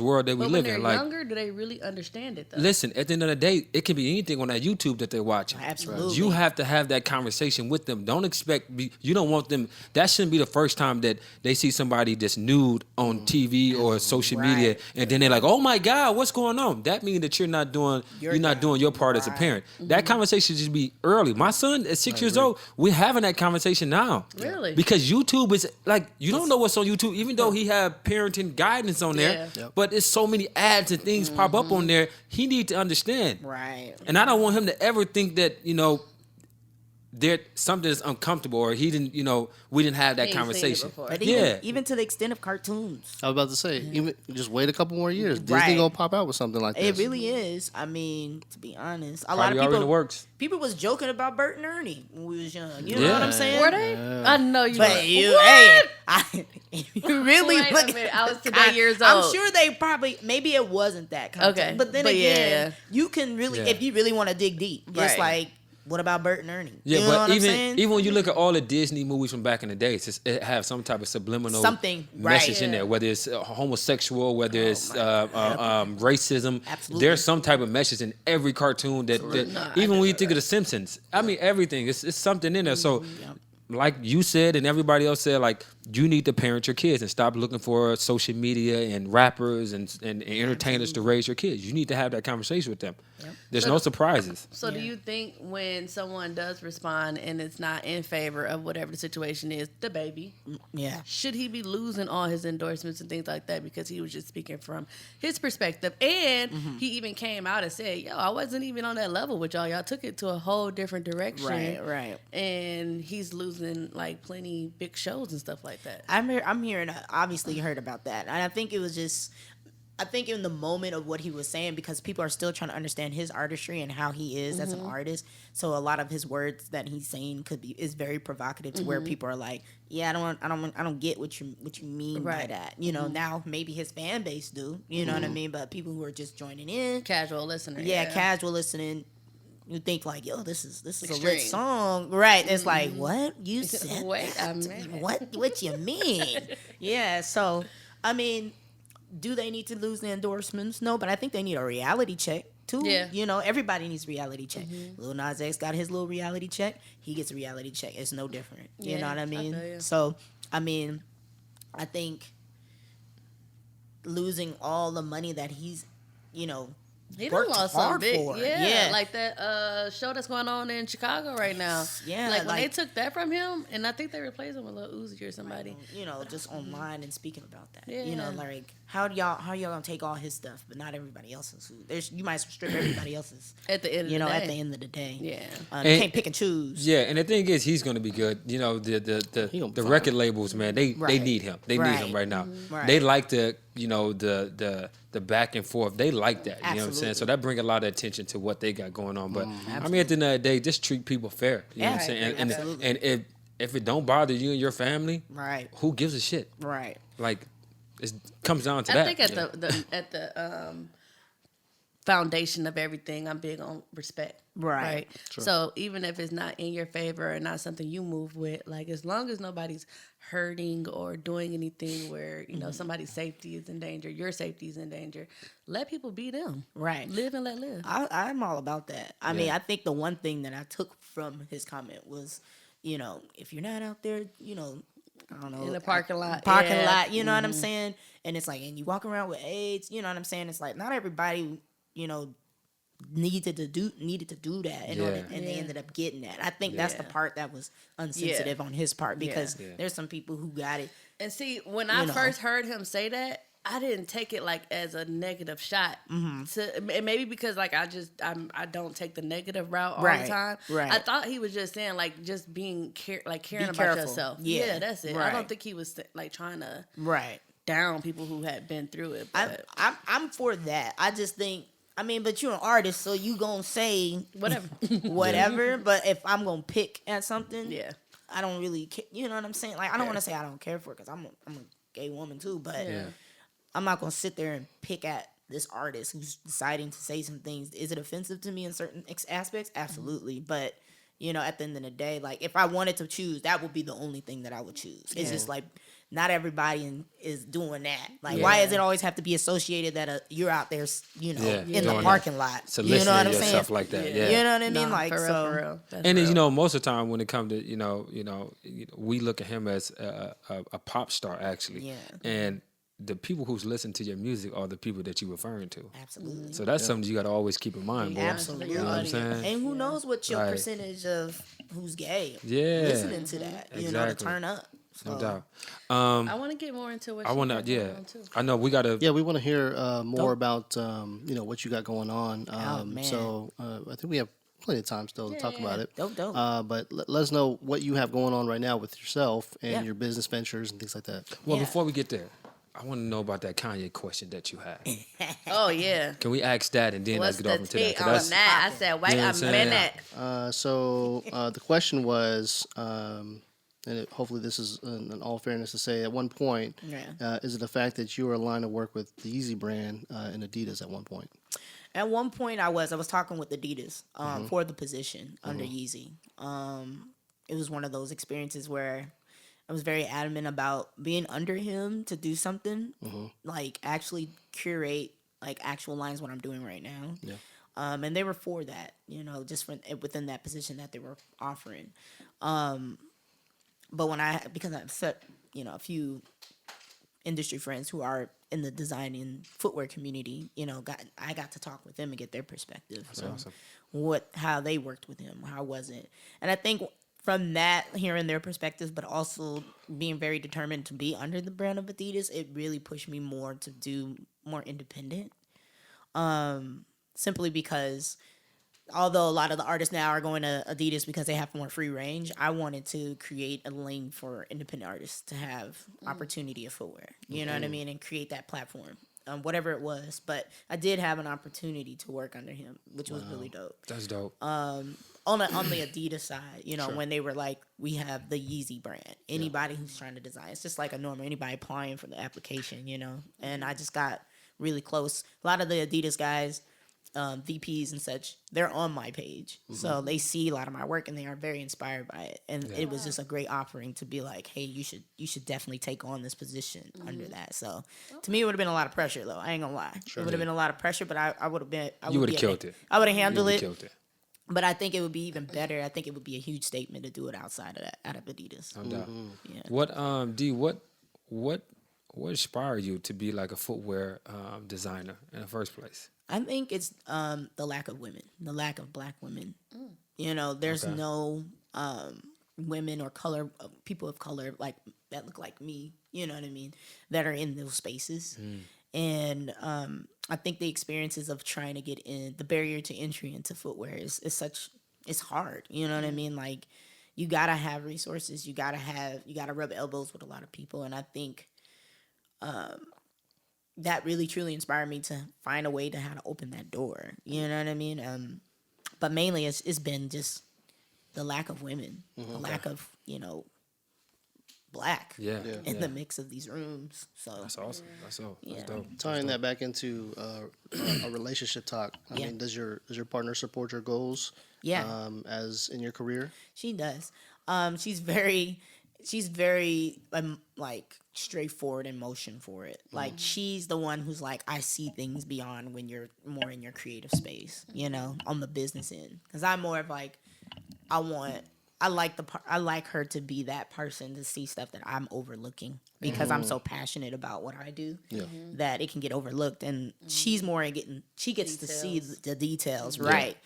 world that we But live when in. they're Like, younger, do they really understand it though? listen, at the end of the day, it can be anything on that YouTube that they're watching. Absolutely. You have to have that conversation with them. Don't expect, you don't want them, that shouldn't be the first time that they see somebody that's nude on TV or social media, and then they're like, oh my God, what's going on? That means that you're not doing your part as a parent. That conversation should be early. My son at 6 years old, we're having that conversation now. Really? Because YouTube is like, you don't know what's on YouTube, even though he have parenting guidance on there, but it's so many ads and things pop up on there. He need to understand. Right. And I don't want him to ever think that, there something is uncomfortable or he didn't, we didn't have that He ain't seen it conversation. before. But Yeah. even to the extent of cartoons. I was about to say, even just wait a couple more years. Disney Right. gonna pop out with something like this. It really is. I mean, to be honest, a lot Probably of already in people the works. people was joking about Bert and Ernie when we was young. You know Yeah. what I'm saying? Were they? I know you. But were. you, What? hey, you really Wait a look. minute, I was today years I'm old. sure they probably maybe it wasn't that content. Okay, But then but again, yeah. you can really Yeah. if you really want to dig deep, it's Right. like what about Bert and Ernie? Yeah, you know but what I'm saying? even when you look at all the Disney movies from back in the day, it have some type of subliminal Something, message right. in there. Whether it's homosexual, whether it's racism, Absolutely. there's some type of message in every cartoon that even when you think of The Simpsons, I mean everything, it's something in there. So. Like you said and everybody else said, like, you need to parent your kids and stop looking for social media and rappers and entertainers to raise your kids. You need to have that conversation with them. There's no surprises. So do you think when someone does respond and it's not in favor of whatever the situation is, the baby, Yeah. should he be losing all his endorsements and things like that because he was just speaking from his perspective? And he even came out and said, yo, I wasn't even on that level with y'all. Y'all took it to a whole different direction. Right. And he's losing like plenty big shows and stuff like that. I'm hearing. Obviously, you heard about that, and I think it was just. I think in the moment of what he was saying, because people are still trying to understand his artistry and how he is as an artist. So a lot of his words that he's saying is very provocative to where people are like, yeah, I don't get what you mean by that. You know, now maybe his fan base do. You know what I mean? But people who are just joining in, Casual listener. casual listening. You think like, yo, this is a lit Extreme. song, right? It's like, what you said? Wait a that? minute. What you mean? Yeah. So, I mean, do they need to lose the endorsements? No, but I think they need a reality check too. Yeah. You know, everybody needs reality check. Lil Nas X got his little reality check. He gets a reality check. It's no different. You Yeah, know what I I mean? feel you. So, I mean, I think losing all the money that he's, you know, He done worked lost hard some big, for. yeah, like that show that's going on in Chicago right now. Yeah, like when they like- took that from him, and I think they replaced him with Lil Uzi or somebody. you know, just online and speaking about that. Yeah. You know, like how y'all gonna take all his stuff, but not everybody else's? You might as well strip everybody else's. At the end of You the know, day. at the end of the day. Yeah. You And- can't pick and choose. Yeah, and the thing is, he's going to be good. You know, gonna the be record labels, man, they Right. need him. They need him right now. Right. They like the the back and forth. They like that. You know what I'm saying? Absolutely. So that brings a lot of attention to what they got going on. But I mean, at the end of the day, just treat people fair. You know what I'm Yeah, saying? absolutely. And if it don't bother you and your family, Right. who gives a shit? Right. Like, it comes down to I that. think at the foundation of everything, I'm big on respect. Right. So even if it's not in your favor or not something you move with, like as long as nobody's hurting or doing anything where you know somebody's safety is in danger, your safety is in danger, let people be them. Right. Live and let live. I'm all about that. I mean, I think the one thing that I took from his comment was, you know, if you're not out there, you know, I don't know, In the parking lot. parking Yeah. lot, you know what I'm saying? And it's like, and you walk around with AIDS, you know what I'm saying? It's like not everybody, you know, needed to do that in order, and they ended up getting that. I think that's the Yeah. part that was unsensitive on his part, because there's some people who got it. And see, when I know. first heard him say that, I didn't take it like as a negative shot. And maybe because like I don't take the negative route all Right, the time. right. I thought he was just saying like just being caring about careful. yourself. Yeah, That's it. I right. don't think he was like trying to Right. down people who had been through it. But I'm for that. I just think, I mean, but you're an artist, so you gonna say whatever. whatever. But if I'm gonna pick at something, Yeah. I don't really care. You know what I'm saying? Like, I don't want to say I don't care for it, because I'm a gay woman too, but I'm not gonna sit there and pick at this artist who's deciding to say some things. Is it offensive to me in certain aspects? Absolutely. But you know, at the end of the day, like if I wanted to choose, that would be the only thing that I would choose. It's just like not everybody is doing that. Like, why does it always have to be associated that you're out there, in the parking lot? You know what I'm saying? Stuff like that. Yeah. You know what I mean? No, Like, for so. real. That's And real. most of the time when it comes to we look at him as a pop star actually. Yeah. And the people who's listening to your music are the people that you're referring to. Absolutely. So that's something you got to always keep in mind, boy. Absolutely. You know what I'm saying? And who knows what your Right. percentage of who's gay Yeah. listening to that, to Exactly. turn up. So, No doubt. I want to get more into what I want to, got going on, too. I know we got to. Yeah, we want to hear more about what you got going on. man. So I think we have plenty of time still to talk about it. Dope. But let us know what you have going on right now with yourself and Yeah. your business ventures and things like that. Well, Yeah. before we get there, I want to know about that Kanye question that you had. Oh, yeah. Can we ask that and then What's let's get the off into that? take 'Cause on that's- that? I said, wait You know a what I'm saying? minute. So the question was, hopefully this is in all fairness to say, at one point, is it the fact that you were aligned to work with the Yeezy brand and Adidas at one point? At one point, I was talking with Adidas for the position under Yeezy. It was one of those experiences where I was very adamant about being under him to do something, like actually curate like actual lines what I'm doing right now. Yeah. And they were for that, just within that position that they were offering. But because I've set, a few industry friends who are in the design and footwear community, I got to talk with them and get their perspective. That's on awesome. how they worked with him, how was it? And I think from that, hearing their perspectives, but also being very determined to be under the brand of Adidas, it really pushed me more to do more independent. Simply because although a lot of the artists now are going to Adidas because they have more free range, I wanted to create a lane for independent artists to have opportunity of footwear. You know what I mean? And create that platform, whatever it was. But I did have an opportunity to work under him, which was really dope. That's dope. On the Adidas side, when they were like, we have the Yeezy brand. Anybody who's trying to design, it's just like a normal anybody applying for the application, And I just got really close. A lot of the Adidas guys, VPs and such, they're on my page, so they see a lot of my work and they are very inspired by it. And it was just a great offering to be like, hey, you should definitely take on this position under that. So to me, it would have been a lot of pressure, though. I ain't gonna lie, it would have been a lot of pressure, but I would have been. You would have killed it. I would have handled it. Killed it. But I think it would be even better. I think it would be a huge statement to do it outside of that, out of Adidas. No doubt. Yeah. What D? What inspired you to be like a footwear designer in the first place? I think it's the lack of women, the lack of Black women. There's no women or people of color like that look like me. You know what I mean? That are in those spaces, and I think the experiences of trying to get in, the barrier to entry into footwear is it's hard. You know what I mean? Like you gotta have resources. You gotta rub elbows with a lot of people, and I think. That really truly inspired me to find a way to how to open that door. You know what I mean? But mainly it's been just the lack of women, the lack of, Black in the mix of these rooms. So That's awesome. That's dope. Tying that back into a relationship talk, I mean, does your partner support your goals? Yeah. As in your career? She does. She's very like straightforward in motion for it. Like she's the one who's like, I see things beyond when you're more in your creative space, on the business end. Because I'm more of like, I like her to be that person to see stuff that I'm overlooking because I'm so passionate about what I do that it can get overlooked. And she's more in she gets to see the details, right?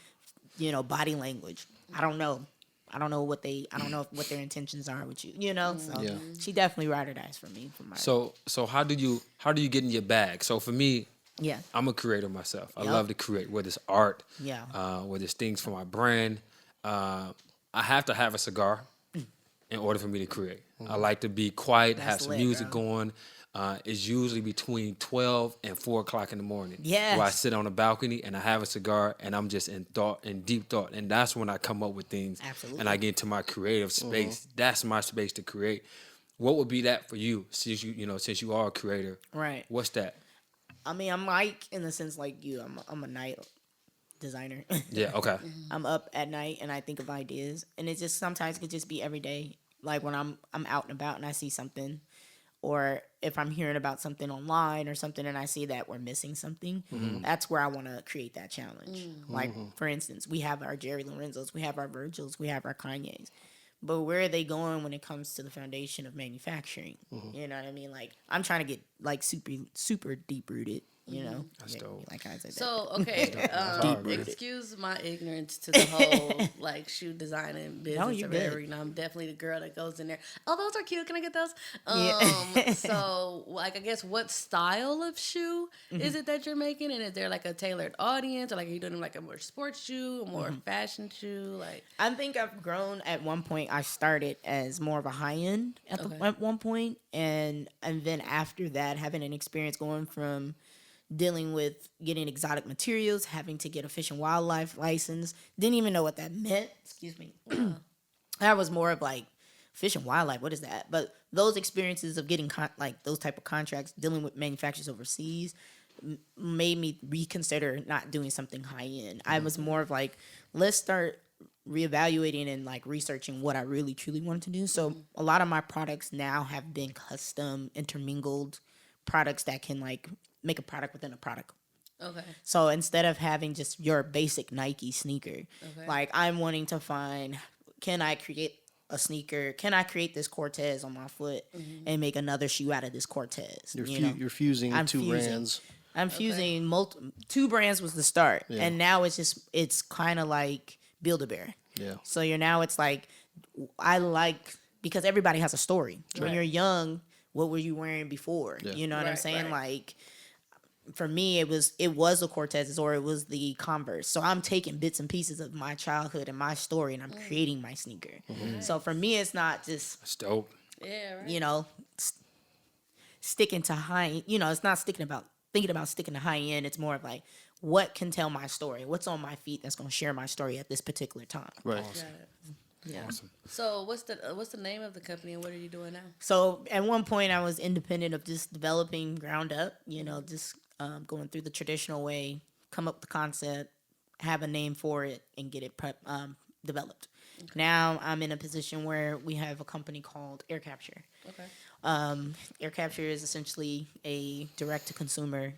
Body language. I don't know what their intentions are with you, So she definitely ride or dies for me. So how do you get in your bag? So for me, yeah, I'm a creator myself. I love to create, whether it's art, whether it's things for my brand. I have to have a cigar in order for me to create. I like to be quiet, have some music going. It's usually between 12 and 4 o'clock in the morning. Yes. Where I sit on a balcony and I have a cigar and I'm just in deep thought. And that's when I come up with things. Absolutely. And I get into my creative space. That's my space to create. What would be that for you, since you are a creator? Right. What's that? I mean, I'm like, in the sense like you, I'm a night designer. Yeah, okay. I'm up at night and I think of ideas. And it just sometimes could just be every day. Like when I'm out and about and I see something, or if I'm hearing about something online or something and I see that we're missing something, that's where I want to create that challenge. Like, for instance, we have our Jerry Lorenzos, we have our Virgils, we have our Kanyes. But where are they going when it comes to the foundation of manufacturing? You know what I mean? Like, I'm trying to get, like, super deep rooted. You know, That's dope. like I said. So okay, excuse my ignorance to the whole like shoe design and business you're or good. whatever. You know, I'm definitely the girl that goes in there. Oh, those are cute. Can I get those? Yeah. So like, I guess what style of shoe is it that you're making? And is there like a tailored audience, or like are you doing like a more sports shoe, a more fashion shoe? Like, I think I've grown. At one point, I started as more of a high end at one point, and then after that, having an experience going from dealing with getting exotic materials, having to get a fish and wildlife license. Didn't even know what that meant. Excuse me. I was more of like, fish and wildlife, what is that? But those experiences of getting like those type of contracts, dealing with manufacturers overseas, made me reconsider not doing something high end. I was more of like, let's start reevaluating and like researching what I really truly wanted to do. So a lot of my products now have been custom, intermingled products that can like make a product within a product. okay, So instead of having just your basic Nike sneaker, like I'm wanting to find, can I create a sneaker? Can I create this Cortez on my foot and make another shoe out of this Cortez? You're fusing two brands. I'm fusing two brands was the start, and now it's kind of like Build-A-Bear. Yeah. So it's like, I like, because everybody has a story. When you're young, what were you wearing before? Yeah. You know what I'm saying? Right. Like, for me, it was the Cortezes or it was the Converse. So I'm taking bits and pieces of my childhood and my story, and I'm creating my sneaker. So for me, it's not just, That's dope. yeah, right. you know, sticking to high. You know, it's not thinking about sticking to high end. It's more of like, what can tell my story? What's on my feet that's going to share my story at this particular time? Right. Got it. Yeah. Awesome. So what's the name of the company and what are you doing now? So at one point, I was independent of just developing ground up. You know, just going through the traditional way, come up with the concept, have a name for it, and get it developed. Okay. Now I'm in a position where we have a company called Air Capture. Okay. Air Capture is essentially a direct-to-consumer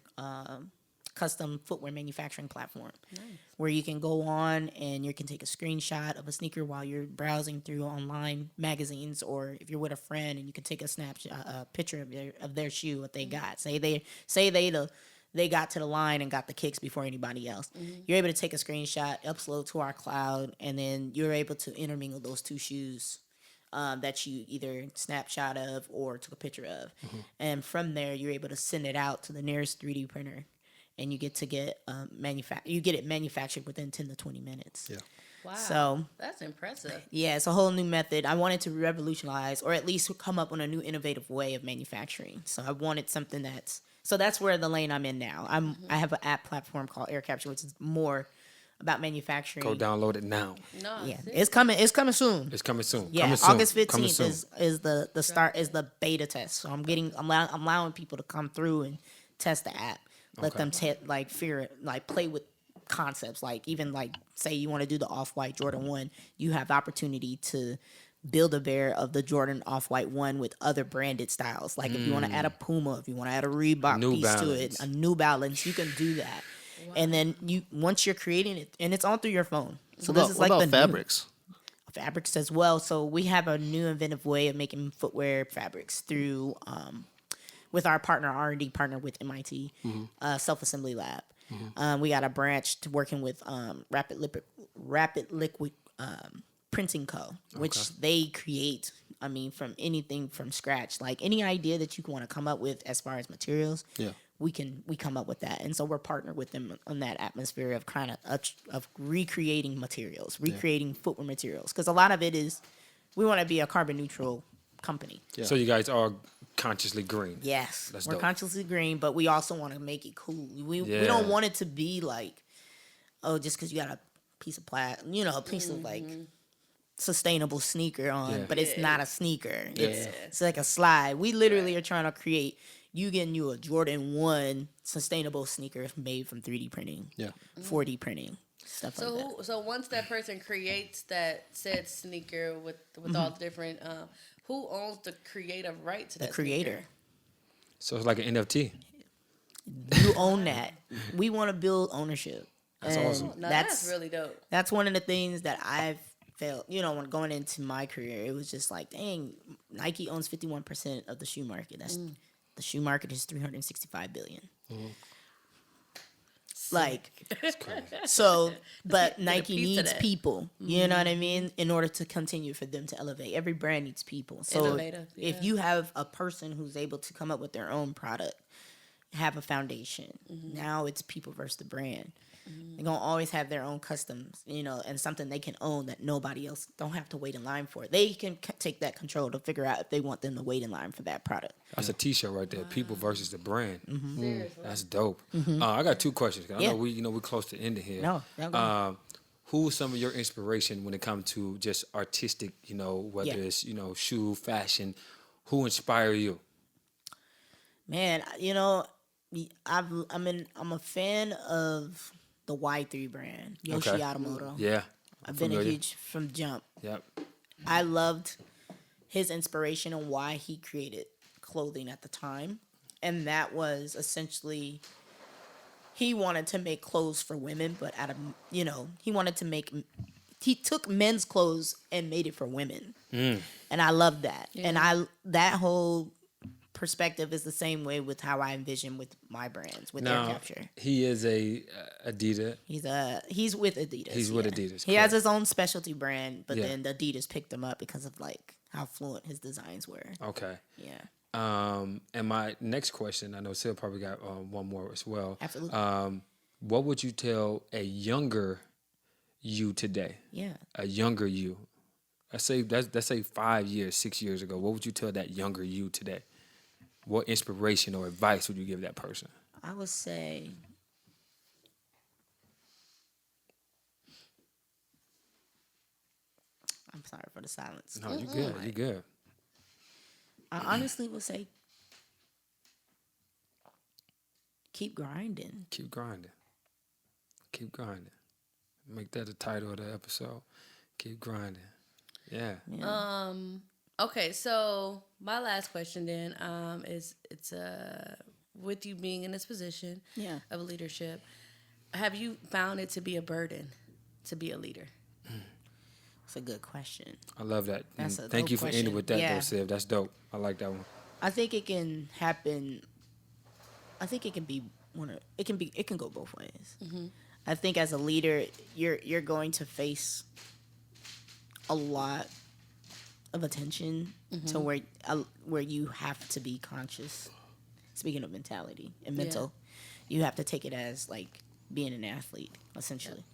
custom footwear manufacturing platform. Nice. Where you can go on and you can take a screenshot of a sneaker while you're browsing through online magazines, or if you're with a friend and you can take a snapshot, a picture of their shoe, what they got. Say they got to the line and got the kicks before anybody else. You're able to take a screenshot, upload to our cloud, and then you're able to intermingle those two shoes that you either snapshot of or took a picture of. And from there, you're able to send it out to the nearest 3D printer, and you get it manufactured within 10 to 20 minutes. Yeah. Wow. So that's impressive. Yeah, it's a whole new method. I wanted to revolutionize, or at least come up with a new innovative way of manufacturing. So I wanted something that's where the lane I'm in now. I have an app platform called Air Capture, which is more about manufacturing. Go download it now. No. Yeah, it's coming soon. It's coming soon. Yeah, coming soon. August 15th is the start, is the beta test. So I'm allowing people to come through and test the app. Let them play with concepts. Like, even like, say you want to do the Off-White Jordan 1, you have the opportunity to build a bear of the Jordan Off-White 1 with other branded styles. Like if you want to add a Puma, if you want to add a Reebok to it, a New Balance, you can do that. Wow. And then once you're creating it, and it's all through your phone. So what about fabrics? Fabrics as well. So we have a new inventive way of making footwear fabrics through with our R&D partner with MIT, Self-Assembly Lab. We got a branch to working with Rapid Liquid Printing Co., which they create, from anything from scratch. Like any idea that you want to come up with as far as materials, we come up with that. And so we're partnered with them on that atmosphere of of recreating materials, recreating footwear materials. Because a lot of it is, we want to be a carbon neutral company. Yeah. So you guys are consciously green. Yes, that's we're dope. consciously green, but we also want to make it cool. We don't want it to be like, oh, just because you got a piece of a piece of like sustainable sneaker on, but it's not a sneaker. It's like a slide. We literally are trying to create getting you a Jordan 1 sustainable sneaker made from 3D printing, 4D printing. Stuff like that. So once that person creates that said sneaker with all the different, who owns the creative right to that? The creator. Sneaker? So it's like an NFT. You own that. We want to build ownership. That's And awesome. No, that's really dope. That's one of the things that I've felt, when going into my career, it was just like, dang, Nike owns 51% of the shoe market. That's the shoe market is $365 billion. Like, so, but Nike needs people, you know what I mean? In order to continue for them to elevate. Every brand needs people. So Innovative, if you have a person who's able to come up with their own product, have a foundation, now it's people versus the brand. They're going to always have their own customs, and something they can own that nobody else don't have to wait in line for. They can take that control to figure out if they want them to wait in line for that product. That's a T-shirt right there. People versus the brand. Seriously. That's dope. I got 2 questions. I know we're close to ending here. No, go Who is some of your inspiration when it comes to just artistic? Whether it's shoe, fashion. Who inspire you? Man, I'm a fan of the Y3 brand, Yoshi Automoto. Yeah, I've been a huge from jump. Yep. I loved his inspiration and why he created clothing at the time, and that was essentially he wanted to make clothes for women, but he took men's clothes and made it for women, and I love that. Yeah. And that whole perspective is the same way with how I envision with my brands with Air Capture. He is a Adidas. He's with Adidas. He's with Adidas. He has his own specialty brand, but Yeah. then Adidas picked him up because of like how fluent his designs were. Okay. Yeah. And my next question, I know Sil probably got one more as well. Absolutely. What would you tell a younger you today? Yeah. A younger you. Let's say 5 years, 6 years ago. What would you tell that younger you today? What inspiration or advice would you give that person? I would say I'm sorry for the silence. No, you good. You good. I honestly would say keep grinding. Keep grinding. Keep grinding. Make that the title of the episode. Keep grinding. Yeah. Okay, so my last question then is with you being in this position of leadership, have you found it to be a burden to be a leader? That's a good question. I love that. That's a Thank dope you for ending question. with that, Yeah. though, Siv. That's dope. I like that one. I think it can happen. I think it can be it can go both ways. I think as a leader, you're going to face a lot of attention to where you have to be conscious. Speaking of mentality and mental, you have to take it as like being an athlete, essentially.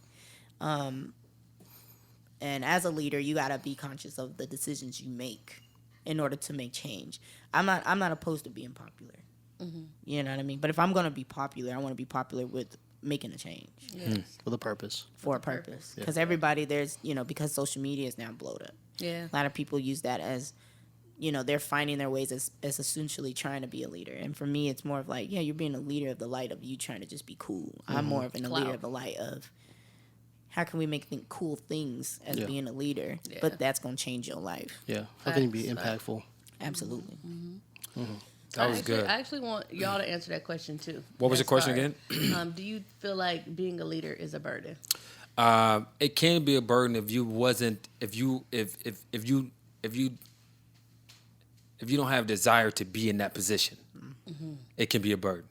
And as a leader, you gotta be conscious of the decisions you make in order to make change. I'm not opposed to being popular. You know what I mean? But if I'm gonna be popular, I want to be popular with making a change With a purpose. for a purpose. Because everybody because social media is now blowed up. Yeah. A lot of people use that as, they're finding their ways as essentially trying to be a leader. And for me, it's more of like, you're being a leader of the light of you trying to just be cool. I'm more of a leader of the light of how can we make cool things as being a leader, but that's going to change your life. Yeah. How can you be impactful? Absolutely. That was good. I actually want y'all to answer that question too. What was the question again? Do you feel like being a leader is a burden? It can be a burden if you don't have desire to be in that position. It can be a burden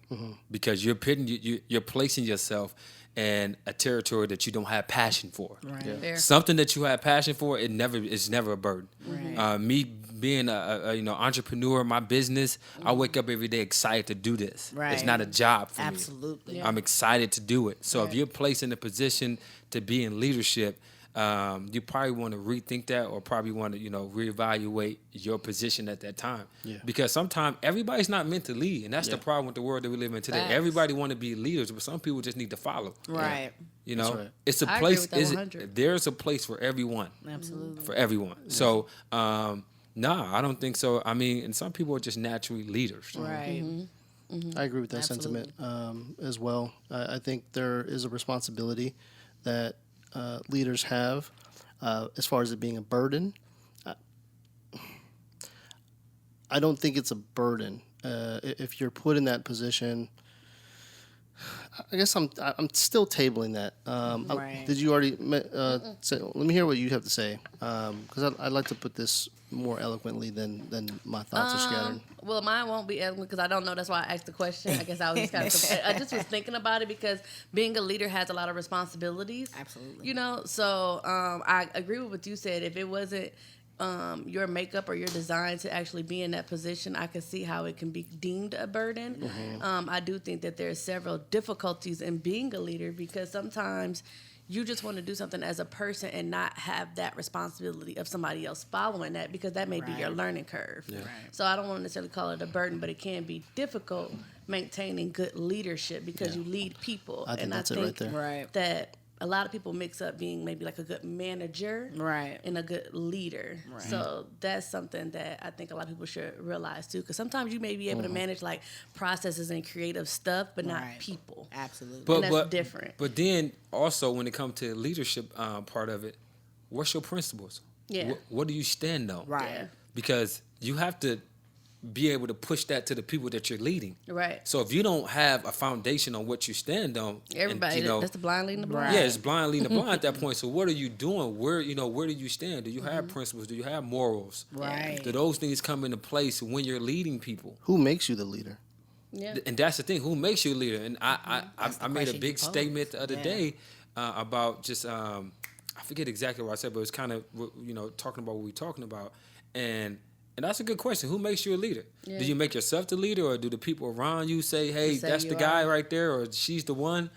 because you're placing yourself in a territory that you don't have passion for. Right. Yeah. Fair. Something that you have passion for, it's never a burden. Right. Me being a entrepreneur, my business, I wake up every day excited to do this. Right. It's not a job for me. Absolutely. I'm excited to do it. So if you're placed in a position to be in leadership, you probably want to rethink that or probably want to, reevaluate your position at that time. Yeah. Because sometimes everybody's not meant to lead. And that's the problem with the world that we live in today. Facts. Everybody want to be leaders, but some people just need to follow. Right. That's right. It's a I agree place. with that 100. There's a place for everyone. Absolutely. For everyone. So, I don't think so. I mean, and some people are just naturally leaders. Right. I agree with that sentiment as well. I think there is a responsibility that leaders have as far as it being a burden. I don't think it's a burden if you're put in that position, I guess I'm still tabling that. Right. Did you already say? Let me hear what you have to say, because I'd like to put this more eloquently than my thoughts are scattered. Well, mine won't be eloquent because I don't know. That's why I asked the question. I guess I was just kind of. I just was thinking about it because being a leader has a lot of responsibilities. Absolutely. You know, so I agree with what you said. If it wasn't your makeup or your design to actually be in that position, I can see how it can be deemed a burden. Mm-hmm. I do think that there are several difficulties in being a leader because sometimes you just want to do something as a person and not have that responsibility of somebody else following that because that may be your learning curve. Yeah. Right. So I don't want to necessarily call it a burden, but it can be difficult maintaining good leadership because you lead people. I think and that's I it think right there. Right. that a lot of people mix up being maybe like a good manager Right. and a good leader. Right. So that's something that I think a lot of people should realize too. Because sometimes you may be able to manage like processes and creative stuff, but not Right. people. Absolutely. And that's different. But then also when it comes to leadership part of it, what's your principles? Yeah. What do you stand on? Right. Yeah. Because you have to be able to push that to the people that you're leading. Right. So if you don't have a foundation on what you stand on, Everybody, and, you know, that's the blind leading the blind. Right. yeah, it's blind leading the blind at that point. So what are you doing? Where do you stand? Do you have principles? Do you have morals? Right. Do those things come into place when you're leading people? Who makes you the leader? Yeah. And that's the thing. Who makes you a leader? And I made a question big you posed. statement the other Yeah. day about just I forget exactly what I said, but it's kind of talking about what we're talking about, and that's a good question. Who makes you a leader? Yeah. Do you make yourself the leader, or do the people around you say, "Hey, Say that's you the guy are. right there," or "She's the one"?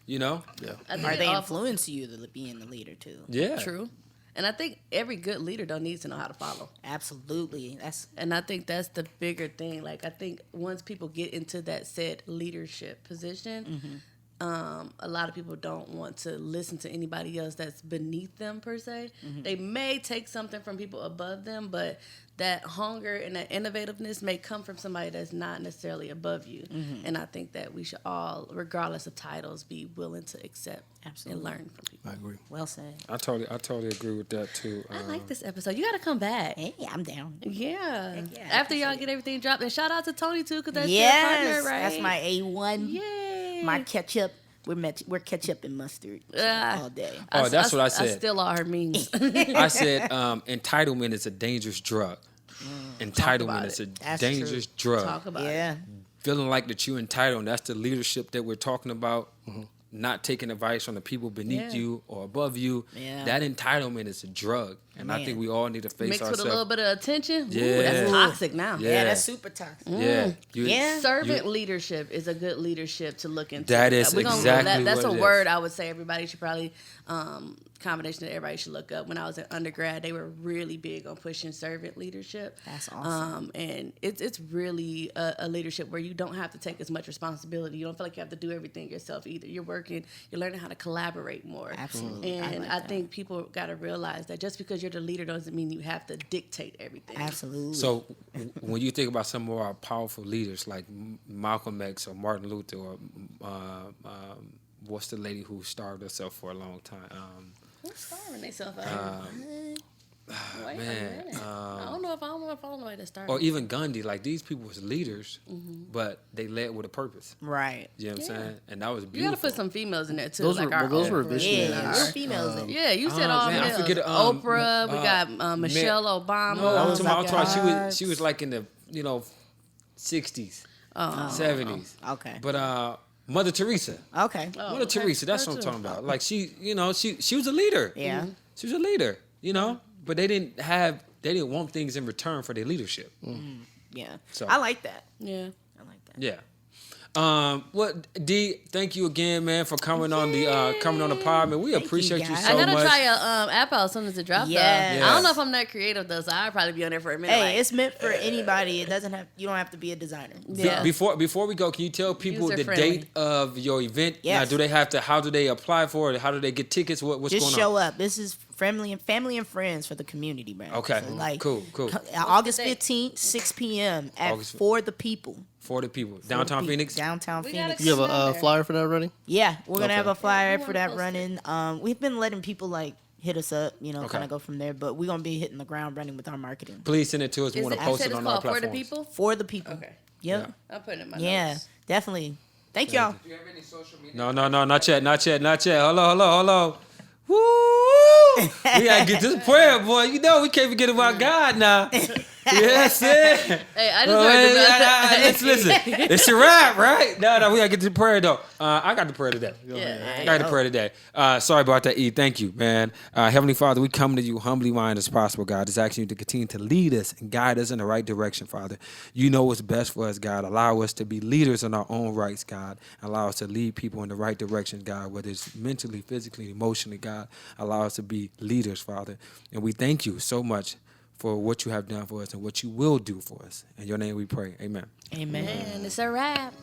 You know? Yeah. I think Are it they all- influence you to being the leader too? Yeah. True. And I think every good leader don't needs to know how to follow. Absolutely. That's And I think that's the bigger thing. Like, I think once people get into that said leadership position, a lot of people don't want to listen to anybody else that's beneath them, per se. They may take something from people above them, but that hunger and that innovativeness may come from somebody that's not necessarily above you. And I think that we should all, regardless of titles, be willing to accept Absolutely. and learn from people. I agree. well said. I totally agree with that too. I like this episode. You got to come back. Hey, I'm down. Yeah. yeah, After y'all get everything dropped. And shout out to Tony, too, because that's your Yes, partner, right? that's my A1. Yay. My ketchup. We're ketchup and mustard all day. Oh, that's what I I said. still all her memes. I said entitlement is a dangerous drug. Entitlement about is it. a That's dangerous true. drug. Talk about it. Yeah. Feeling like that you're entitled, and that's the leadership that we're talking about. Mm-hmm. Not taking advice from the people beneath Yeah. you or above you. Yeah. That entitlement is a drug, and I Man. think we all need to face Mixed with a ourselves. little bit of attention. Ooh, Yeah. that's toxic now. Yeah. Yeah, that's super toxic. Yeah, Yeah. Servant leadership is a good leadership to look into. That is We're gonna- exactly That's what a it is. word I would say everybody should probably combination that everybody should look up. When I was in undergrad, they were really big on pushing servant leadership. That's awesome. And it's really a leadership where you don't have to take as much responsibility. You don't feel like you have to do everything yourself either. You're working, you're learning how to collaborate more. Absolutely. I And like I that. think people got to realize that just because you're the leader doesn't mean you have to dictate everything. Absolutely. So when you think about some of our powerful leaders like Malcolm X or Martin Luther or what's the lady who starved herself for a long time? Who's starving themselves out? Wait a man, minute. I don't know if I know why they started. or even Gandhi. Like these people was leaders, but they led with a purpose. right. You know what I'm Yeah. saying? And that was You beautiful. gotta put some females in there too. Those like were- our well, those were Oprah. visionaries. Yeah, Our- real females. Yeah, you said all man, I males. forget, Oprah, we got Michelle Obama. No, I'm Rosa talking about Parks. she was like in the 60s, 70s. Okay. But Mother Teresa. Okay. Oh, Mother okay. Teresa, that's Her what I'm too. talking about. Like she was a leader. Yeah. She was a leader, but they didn't want things in return for their leadership. Yeah. So- I like that. Yeah. I like that. Yeah. D, thank you again, man, for coming on the pod, man. We Thank you, appreciate you guys. so I gotta much. try a app out as soon as it drops. Yes. Though. I don't know if I'm that creative though, so I'll probably be on there for a minute. Hey, like, it's meant for anybody. It doesn't have. You don't have to be a designer. Yeah. Before we go, can you tell people the User-friendly. date of your event? Yes. Now, how do they apply for it? How do they get tickets? What's Just going show on? up. This is family and friends for the community, man. Okay. So, like, Cool. August the date? 15th, 6 p.m. at August- For the People. For the people. For the Downtown People. Phoenix? Downtown We Phoenix. gotta You have come a out there. flyer for that already? Yeah, we're gonna Okay. have a flyer Yeah, we for wanna that post running. We've been letting people like hit us up, Okay. kind of go from there. But we're gonna be hitting the ground running with our marketing. Please send it to us. We Is want it, to you post said it it's on our called For the platforms. People? For the People. Okay. Yep. I'm putting it in my Yeah, notes. definitely. Thank y'all. Do you have any social media? No, not yet. Hold on. Woo! We gotta get this prayer, boy. You know we can't forget about God now. Yes, sir. Hey, I just heard about Let's listen. It's a wrap, right? No, we gotta get to the prayer though. I got the prayer today. Yeah. I got the prayer today. Sorry about that, E. Thank you, man. Heavenly Father, we come to you humbly minded as possible, God. Just asking you to continue to lead us and guide us in the right direction, Father. You know what's best for us, God. Allow us to be leaders in our own rights, God. Allow us to lead people in the right direction, God, whether it's mentally, physically, emotionally, God. Allow us to be leaders, Father. And we thank you so much for what you have done for us and what you will do for us. In your name we pray. Amen. Amen. And it's a wrap.